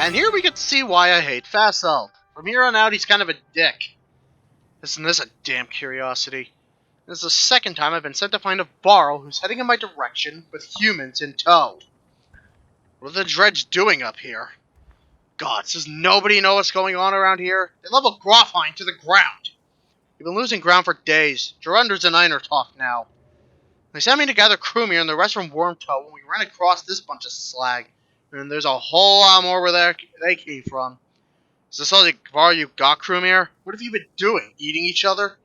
And here we get to see why I hate Fassel. From here on out, he's kind of a dick. Isn't this a damn curiosity? This is the second time I've been sent to find a Barl who's heading in my direction with humans in tow. What are the Dredge doing up here? God, does nobody know what's going on around here? They level Grofheim to the ground. We've been losing ground for days. Gerunders and Ein are tough now. They sent me to gather Krumir and the rest from Wormtoe when we ran across this bunch of slag. And there's a whole lot more where they came from. Is this all the Gvar you got, Krumir? What have you been doing? Eating each other?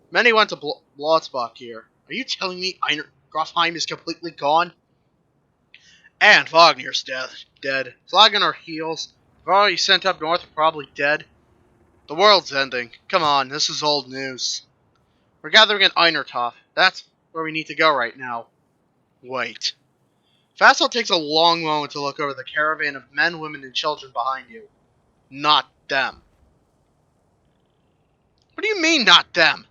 Many went to Bloodspot here. Are you telling me Grofheim is completely gone? And Wagnir's dead. Slag on our heels. Gvar you sent up north are probably dead. The world's ending. Come on, this is old news. We're gathering in Einertoff. That's where we need to go right now. Wait. Fassel takes a long moment to look over the caravan of men, women, and children behind you. Not them. What do you mean, not them?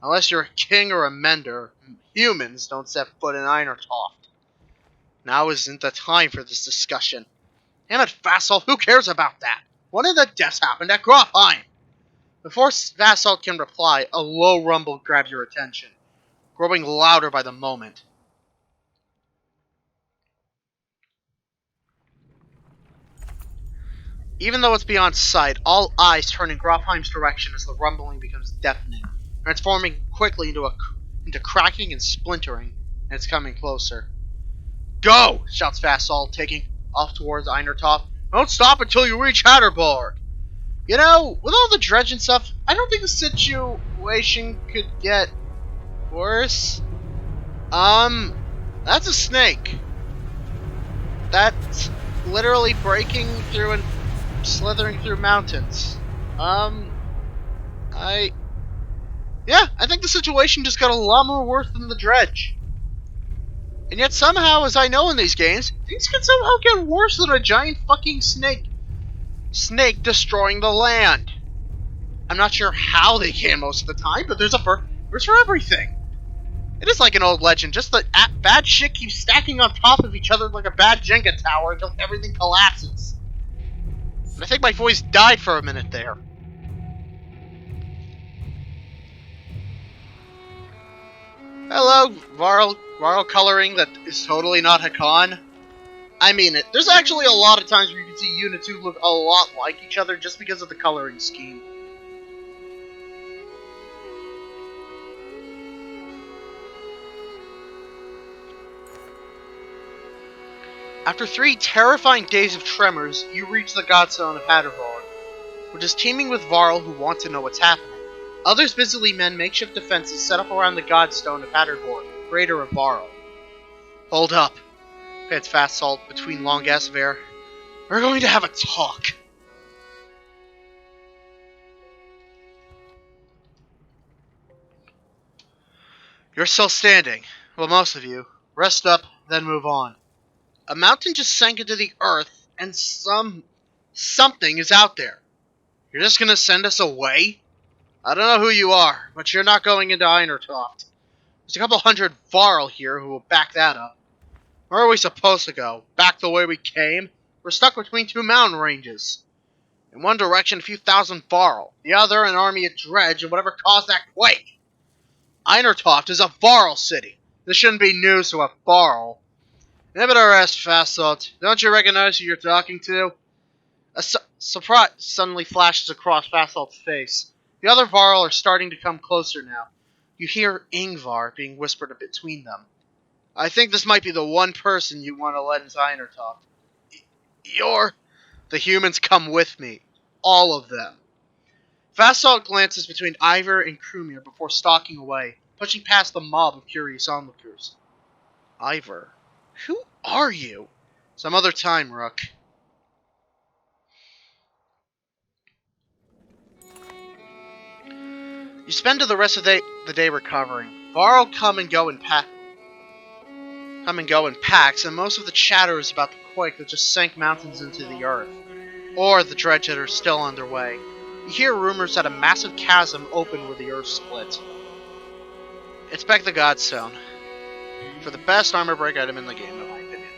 Unless you're a king or a mender, humans don't set foot in Einertoft. Now isn't the time for this discussion. Damn it, Vassal, who cares about that? One of the deaths happened at Grofheim. Before Vassal can reply, a low rumble grabs your attention, growing louder by the moment. Even though it's beyond sight, all eyes turn in Grofheim's direction as the rumbling becomes deafening, transforming quickly into cracking and splintering, and it's coming closer. Go! Shouts Vassal, taking off towards Einertoft. Don't stop until you reach Hatterborg! You know, with all the dredge and stuff, I don't think the situation could get worse. That's a snake. That's literally breaking through and slithering through mountains. I think the situation just got a lot more worse than the dredge. And yet somehow, as I know in these games, things can somehow get worse than a giant fucking snake destroying the land. I'm not sure how they can most of the time, but there's for everything. It is like an old legend, just the bad shit keeps stacking on top of each other like a bad Jenga tower until everything collapses. And I think my voice died for a minute there. Hello, Varl coloring that is totally not Hakan. I mean it. There's actually a lot of times where you can see units who look a lot like each other just because of the coloring scheme. After 3 terrifying days of tremors, you reach the Godstone of Hatterborg, which is teeming with Varl who want to know what's happening. Others busily mend makeshift defenses set up around the Godstone of Hatterborg, creator of Varl. Hold up, pants Fast Salt between long gasps of air. We're going to have a talk. You're still standing. Well, most of you. Rest up, then move on. A mountain just sank into the earth, and something is out there. You're just gonna send us away? I don't know who you are, but you're not going into Einertoft. There's a couple hundred Varl here who will back that up. Where are we supposed to go? Back the way we came? We're stuck between 2 mountain ranges. In one direction, a few thousand Varl. The other, an army of Dredge and whatever caused that quake. Einertoft is a Varl city. This shouldn't be news to a Varl. Nevertheless, Fasalt, don't you recognize who you're talking to? A surprise suddenly flashes across Fasalt's face. The other Varl are starting to come closer now. You hear Ingvar being whispered between them. I think this might be the one person you want to let into Einertoft. You're... The humans come with me. All of them. Fasalt glances between Ivor and Krumir before stalking away, pushing past the mob of curious onlookers. Ivor, who are you? Some other time, Rook. You spend the rest of the day recovering. Varl come and go in packs, and most of the chatter is about the quake that just sank mountains into the earth, or the dredge that are still underway. You hear rumors that a massive chasm opened where the earth split. Inspect the Godstone for the best armor break item in the game, in my opinion.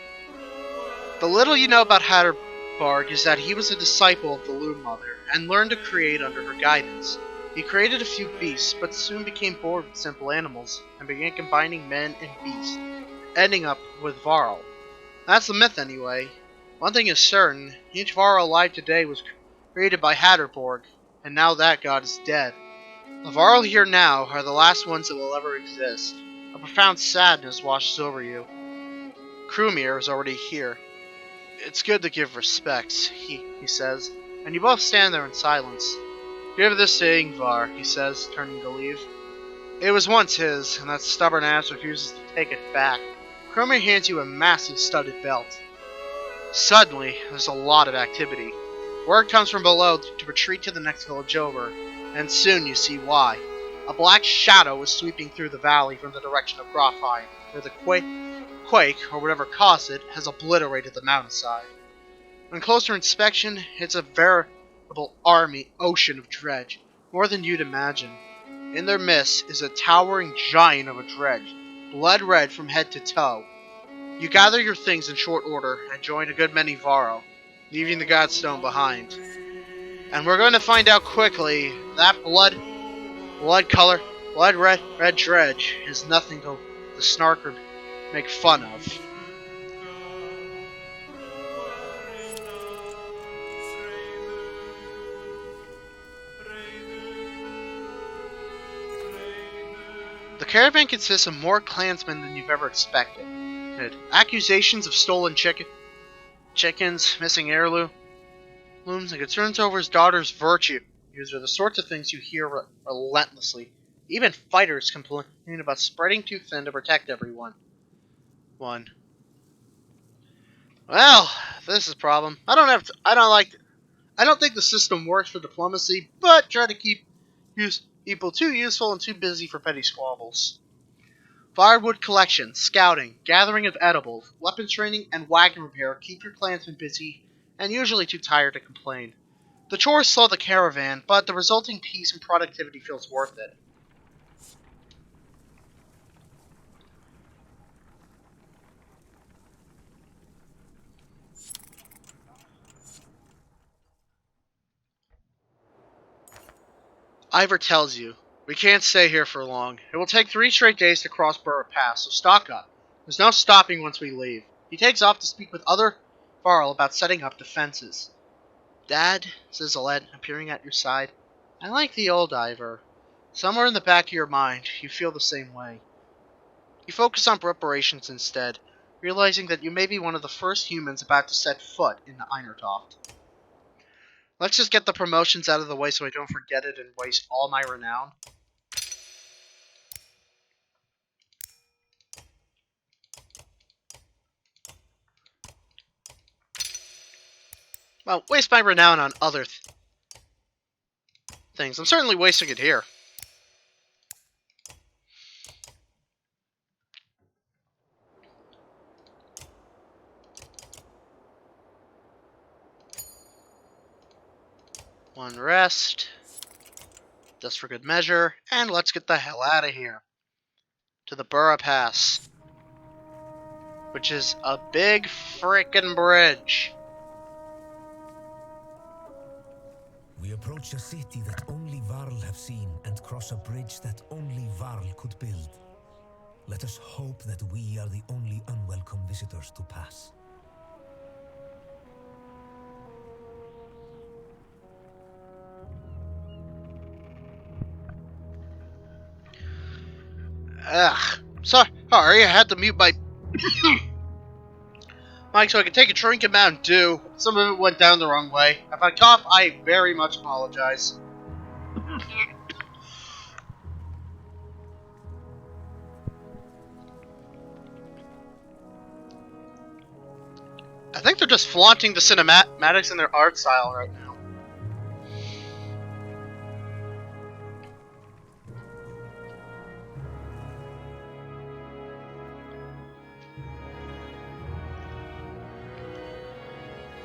The little you know about Hatterborg is that he was a disciple of the Loom Mother, and learned to create under her guidance. He created a few beasts, but soon became bored with simple animals, and began combining men and beasts, ending up with Varl. That's the myth anyway. One thing is certain, each Varl alive today was created by Hatterborg, and now that god is dead. The Varl here now are the last ones that will ever exist. A profound sadness washes over you. Krumir is already here. It's good to give respects, he says, and you both stand there in silence. Give this to Ingvar, he says, turning to leave. It was once his, and that stubborn ass refuses to take it back. Krumir hands you a massive studded belt. Suddenly, there's a lot of activity. Word comes from below to retreat to the next village over, and soon you see why. A black shadow is sweeping through the valley from the direction of Grofheim, where the quake, or whatever caused it, has obliterated the mountainside. On closer inspection, it's a veritable ocean of dredge, more than you'd imagine. In their midst is a towering giant of a dredge, blood red from head to toe. You gather your things in short order and join a good many Varro, leaving the Godstone behind. And we're going to find out quickly that blood red dredge is nothing to snark or make fun of. The caravan consists of more clansmen than you've ever expected. Accusations of stolen chickens, missing heirlooms, and concerns over his daughter's virtue. These are the sorts of things you hear relentlessly. Even fighters complain about spreading too thin to protect everyone. Well, this is a problem. I don't think the system works for diplomacy, but try to keep people too useful and too busy for petty squabbles. Firewood collection, scouting, gathering of edibles, weapons training, and wagon repair keep your clansmen busy and usually too tired to complain. The chores slow the caravan, but the resulting peace and productivity feels worth it. Ivor tells you, we can't stay here for long. It will take 3 straight days to cross Burra Pass, so stock up. There's no stopping once we leave. He takes off to speak with other Varl about setting up defenses. Dad, says Aled, appearing at your side, I like the old Ivor. Somewhere in the back of your mind, you feel the same way. You focus on preparations instead, realizing that you may be one of the first humans about to set foot in the Einertoft. Let's just get the promotions out of the way so I don't forget it and waste all my renown. Well, waste my renown on other things. I'm certainly wasting it here. One rest. Just for good measure. And let's get the hell out of here. To the Burra Pass. Which is a big frickin' bridge. We approach a city that only Varl have seen and cross a bridge that only Varl could build. Let us hope that we are the only unwelcome visitors to pass. Ugh. Sorry, I had to mute my mic so I could take a drink of Mountain Dew. Some of it went down the wrong way. If I cough, I very much apologize. I think they're just flaunting the cinematics in their art style right now.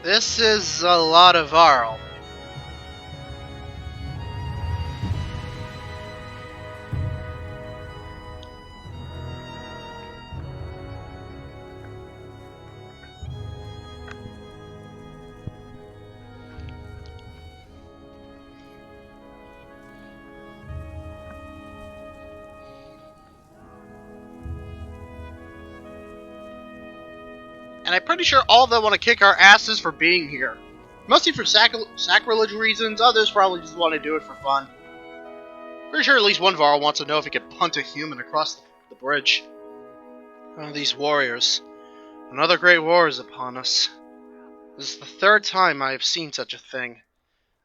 This is a lot of Varl. And I'm pretty sure all of them want to kick our asses for being here. Mostly for sacrilege reasons, others probably just want to do it for fun. Pretty sure at least one Varl wants to know if he could punt a human across the bridge. Oh, these warriors. Another great war is upon us. This is the 3rd time I have seen such a thing.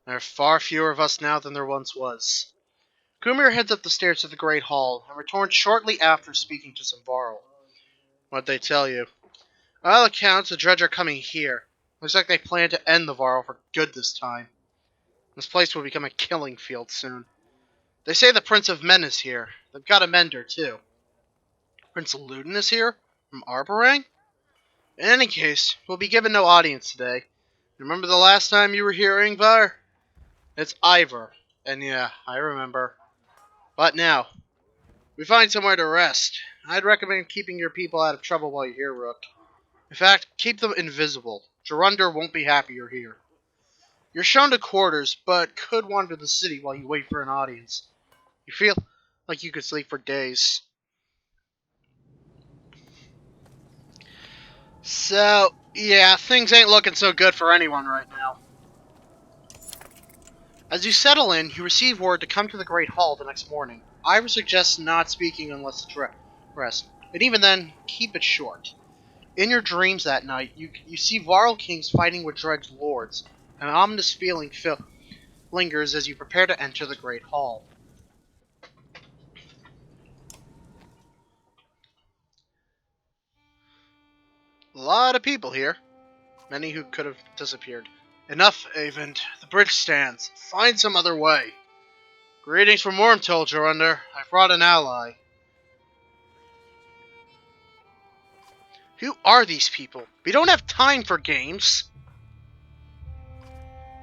There are far fewer of us now than there once was. Kumir heads up the stairs to the Great Hall, and returns shortly after speaking to some Varl. What'd they tell you? By all accounts, the Dredge are coming here. Looks like they plan to end the Varl for good this time. This place will become a killing field soon. They say the Prince of Men is here. They've got a mender, too. Prince Ludin is here? From Arborang? In any case, we'll be given no audience today. Remember the last time you were here, Ingvar? It's Ivor. And yeah, I remember. But now, we find somewhere to rest. I'd recommend keeping your people out of trouble while you're here, Rook. In fact, keep them invisible. Gerunder won't be happy you're here. You're shown to quarters, but could wander the city while you wait for an audience. You feel like you could sleep for days. So, yeah, things ain't looking so good for anyone right now. As you settle in, you receive word to come to the Great Hall the next morning. I would suggest not speaking unless it's rest, and even then, keep it short. In your dreams that night, you see Varl kings fighting with Dredge lords. An ominous feeling lingers as you prepare to enter the Great Hall. A lot of people here, many who could have disappeared. Enough, Avent. The bridge stands. Find some other way. Greetings from Wormtoll, Gerunder. I've brought an ally. Who are these people? We don't have time for games.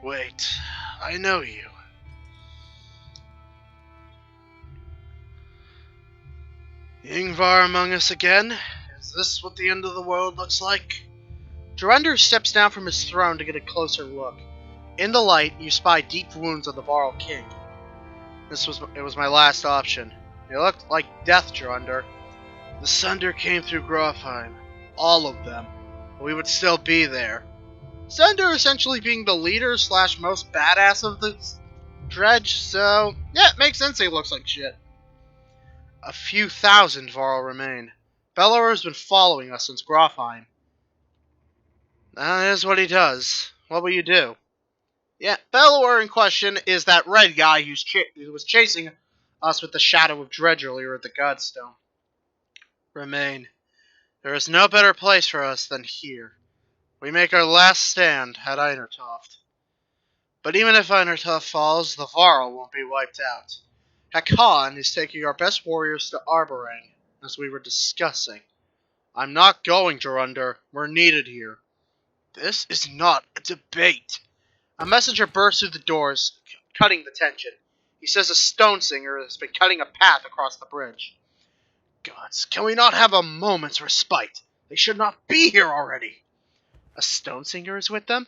Wait, I know you. Ingvar among us again? Is this what the end of the world looks like? Gerunder steps down from his throne to get a closer look. In the light, you spy deep wounds on the Varl king. It was my last option. It looked like death, Gerunder. The Sunder came through Grofheim. All of them. But we would still be there. Sunder essentially being the leader slash most badass of the Dredge, so yeah, it makes sense he looks like shit. A few thousand Varl remain. Bellower has been following us since Grofheim. That is what he does. What will you do? Yeah, Bellower in question is that red guy who was chasing us with the shadow of Dredge earlier at the Godstone. Remain. There is no better place for us than here. We make our last stand at Einertoft. But even if Einertoft falls, the Varl won't be wiped out. Hakan is taking our best warriors to Arborang, as we were discussing. I'm not going, Gerunder. We're needed here. This is not a debate. A messenger bursts through the doors, cutting the tension. He says a stone singer has been cutting a path across the bridge. Gods, can we not have a moment's respite? They should not be here already. A stone singer is with them?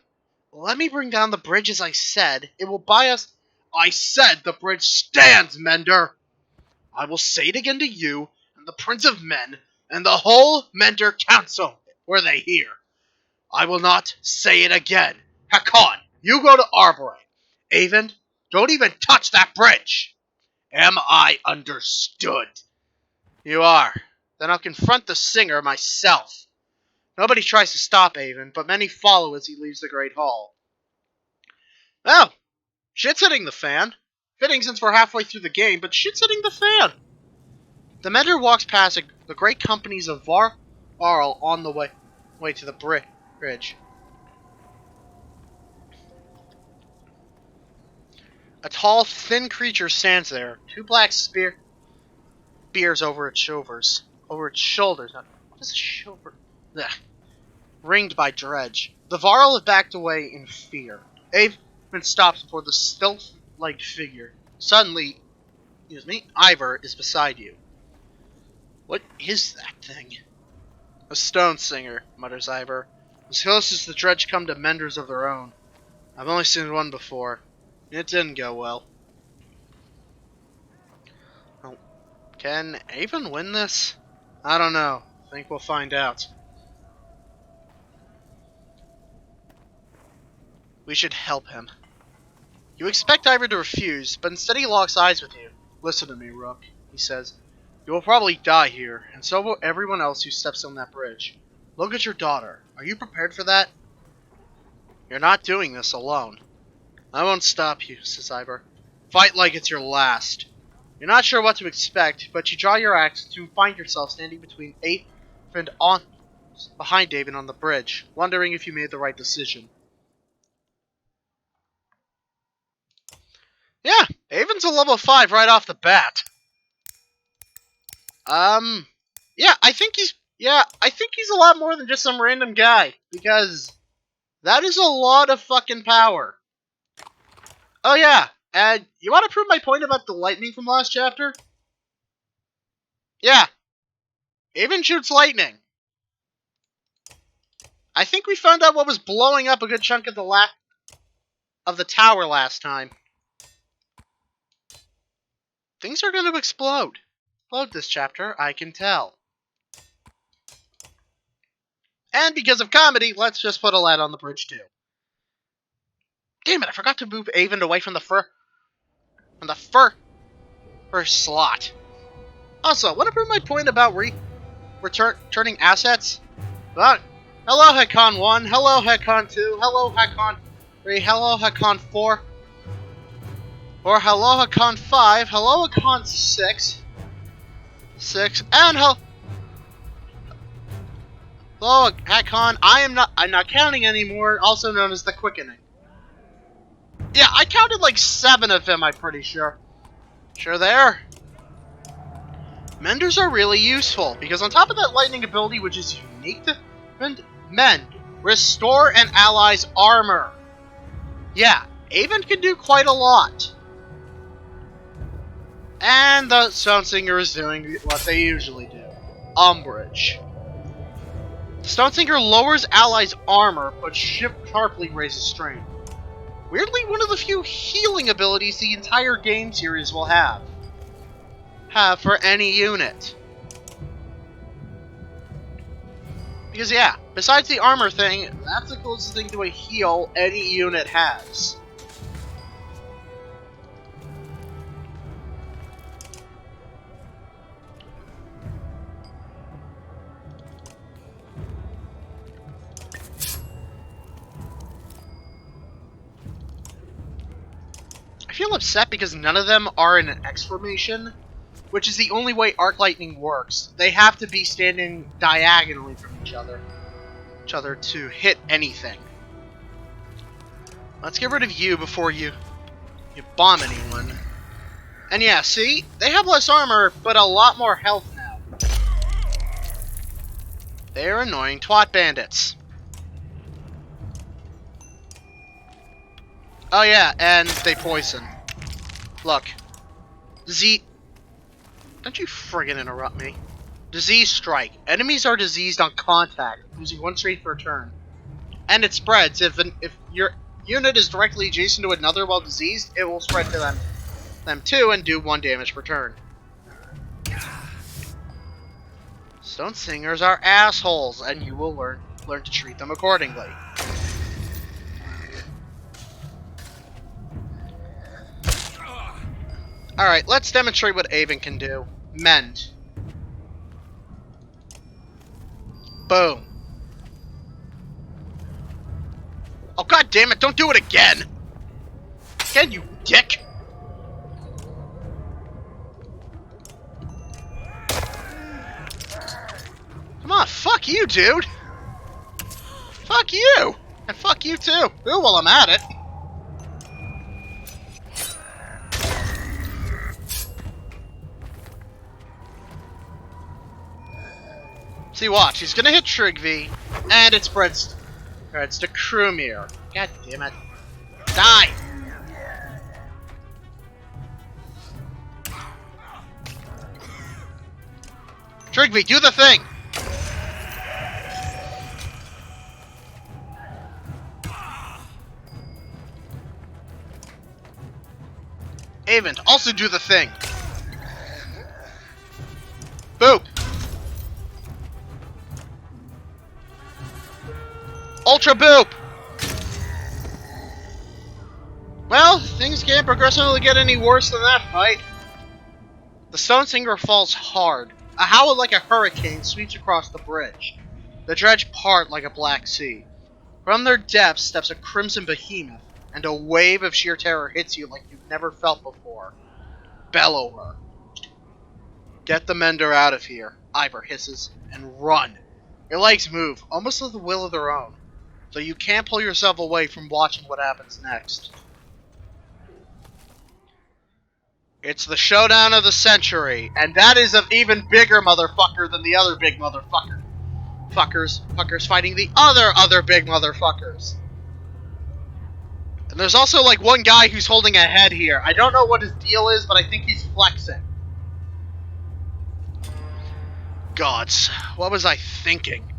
Let me bring down the bridge as I said. It will buy us... I said the bridge stands, Mender! I will say it again to you, and the Prince of Men, and the whole Mender Council, were they here. I will not say it again. Hakon, you go to Arborang. Avon, don't even touch that bridge. Am I understood? You are. Then I'll confront the singer myself. Nobody tries to stop Avon, but many follow as he leaves the Great Hall. Oh, shit's hitting the fan. Fitting since we're halfway through the game, but shit's hitting the fan. The Mender walks past the great companies of Varl on the way to the bridge. A tall, thin creature stands there, two black spears over its shoulders. What is a shoulder? Ugh. Ringed by Dredge. The Varl have backed away in fear. Avon stops before the stealth-like figure. Suddenly, Ivor is beside you. What is that thing? A stone singer, mutters Ivor. As close as the Dredge come to menders of their own. I've only seen one before. It didn't go well. Oh, can Avon win this? I don't know. Think we'll find out. We should help him. You expect Ivor to refuse, but instead he locks eyes with you. Listen to me, Rook, he says. You will probably die here, and so will everyone else who steps on that bridge. Look at your daughter. Are you prepared for that? You're not doing this alone. I won't stop you, says Ivor. Fight like it's your last. You're not sure what to expect, but you draw your axe to find yourself standing between behind David on the bridge, wondering if you made the right decision. Yeah, Avon's a level 5 right off the bat. I think he's a lot more than just some random guy, because that is a lot of fucking power. Oh yeah, And you want to prove my point about the lightning from last chapter? Yeah. Even shoots lightning. I think we found out what was blowing up a good chunk of the tower last time. Things are going to explode. Explode this chapter, I can tell. And because of comedy, let's just put a lead on the bridge too. Damn it, I forgot to move Avon away from the first slot. Also, want to prove my point about returning assets? But, hello Hecon 1, hello Hecon 2, hello Hecon 3, hello Hecon 4, or hello Hecon 5, hello Hecon 6, and hello Hecon, I'm not counting anymore, also known as the Quickening. Yeah, I counted like 7 of them, I'm pretty sure. Sure there. Menders are really useful, because on top of that lightning ability, which is unique to Mend, restore an ally's armor. Yeah, Avon can do quite a lot. And the Stone Singer is doing what they usually do. Umbrage. Stone Singer lowers allies' armor, but sharply raises strain. Weirdly, one of the few healing abilities the entire game series will have for any unit. Because yeah, besides the armor thing, that's the closest thing to a heal any unit has. I feel upset because none of them are in an X formation, which is the only way Arc Lightning works. They have to be standing diagonally from each other to hit anything. Let's get rid of you before you bomb anyone. And yeah, see? They have less armor, but a lot more health now. They're annoying twat bandits. Oh yeah, and they poison. Look. Don't you friggin' interrupt me. Disease Strike. Enemies are diseased on contact, losing 1 strength per turn. And it spreads. If your unit is directly adjacent to another while diseased, it will spread to them too and do 1 damage per turn. Stone Singers are assholes, and you will learn to treat them accordingly. Alright, let's demonstrate what Avon can do. Mend. Boom. Oh god damn it, don't do it again! Again, you dick! Come on, fuck you, dude! Fuck you! And fuck you too! Ooh, while I'm at it. See, watch. He's gonna hit Trigvi, and it spreads to Krumir. God damn it. Die! Trigvi, do the thing! Avon, also do the thing! Boop! Ultra Boop! Well, things can't progressively get any worse than that fight. The Stone Singer falls hard. A howl like a hurricane sweeps across the bridge. The dredge part like a black sea. From their depths steps a crimson behemoth, and a wave of sheer terror hits you like you've never felt before. Bellower. Get the Mender out of here, Ivor hisses, and run. Your legs move, almost with a will of their own, so you can't pull yourself away from watching what happens next. It's the showdown of the century, and that is an even bigger motherfucker than the other big motherfucker. Fuckers fighting the other big motherfuckers. And there's also, like, one guy who's holding a head here. I don't know what his deal is, but I think he's flexing. Gods, what was I thinking?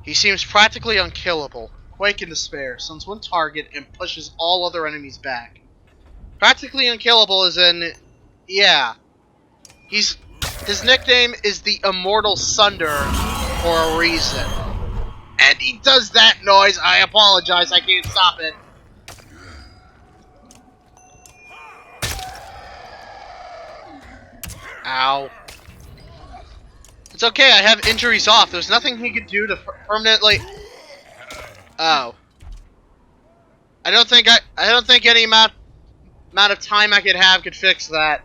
He seems practically unkillable. Quake in despair, sends one target and pushes all other enemies back. Practically unkillable is in... yeah. His nickname is the Immortal Sunder for a reason. And he does that noise. I apologize, I can't stop it. Ow. It's okay, I have injuries off. There's nothing he could do to permanently... oh. I don't think any amount of time I could have could fix that.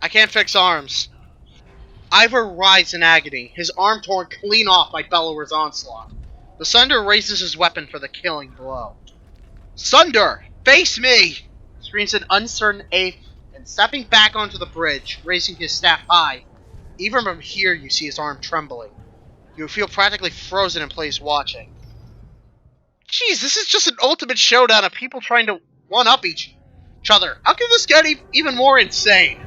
I can't fix arms. Ivor writhes in agony, his arm torn clean off by Bellower's onslaught. The Sunder raises his weapon for the killing blow. Sunder! Face me! Screams an uncertain ape, and stepping back onto the bridge, raising his staff high. Even from here you see his arm trembling. You feel practically frozen in place watching. Jeez, this is just an ultimate showdown of people trying to one-up each other. How can this get even more insane?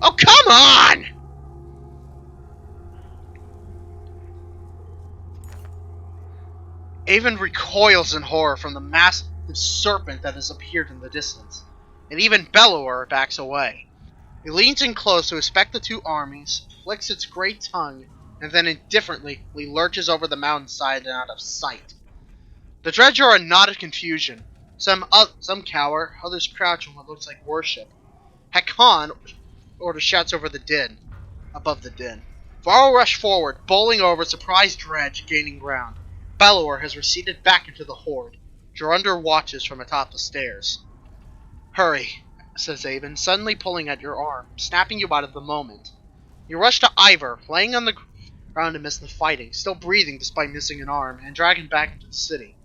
Oh, come on! Avon recoils in horror from the massive serpent that has appeared in the distance, and even Bellower backs away. He leans in close to inspect the two armies, flicks its great tongue, and then indifferently lurches over the mountainside and out of sight. The Dredge are a knot of confusion. Some cower, others crouch in what looks like worship. Hakan orders shouts above the din. Varro rush forward, bowling over surprised Dredge, gaining ground. Bellower has receded back into the horde. Jorundr watches from atop the stairs. Hurry, says Avon, suddenly pulling at your arm, snapping you out of the moment. You rush to Ivor, laying on the ground amidst the fighting, still breathing despite missing an arm, and drag him back into the city.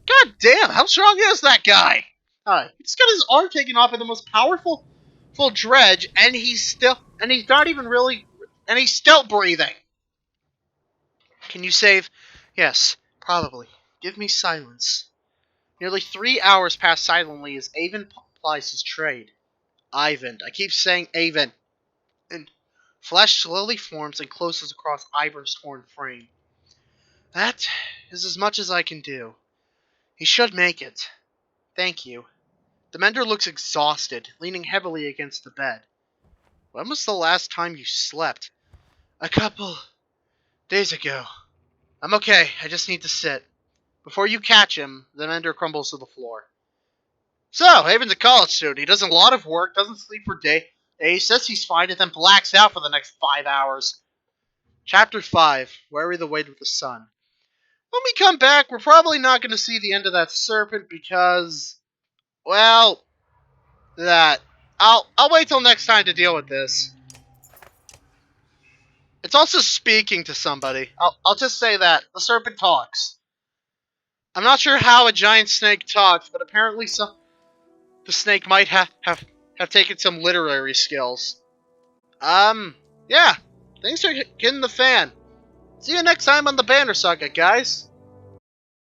God damn, how strong is that guy? He's got his arm taken off by the most powerful Dredge, and he's still breathing. Can you save? Yes, probably. Give me silence. Nearly 3 hours pass silently as Avon plies his trade. Ivan. I keep saying Avon. And flesh slowly forms and closes across Ivor's torn frame. That is as much as I can do. He should make it. Thank you. The mender looks exhausted, leaning heavily against the bed. When was the last time you slept? A couple days ago. I'm okay, I just need to sit. Before you catch him, the mender crumbles to the floor. So, Haven's a college student. He does a lot of work, doesn't sleep for days, says he's fine, and then blacks out for the next 5 hours. Chapter 5, Weary the Weight of the Sun. When we come back, we're probably not going to see the end of that serpent because, well, I'll wait till next time to deal with this. It's also speaking to somebody. I'll just say that. The serpent talks. I'm not sure how a giant snake talks, but apparently the snake might have taken some literary skills. Yeah. Thanks for getting the fan. See you next time on the Banner Saga, guys.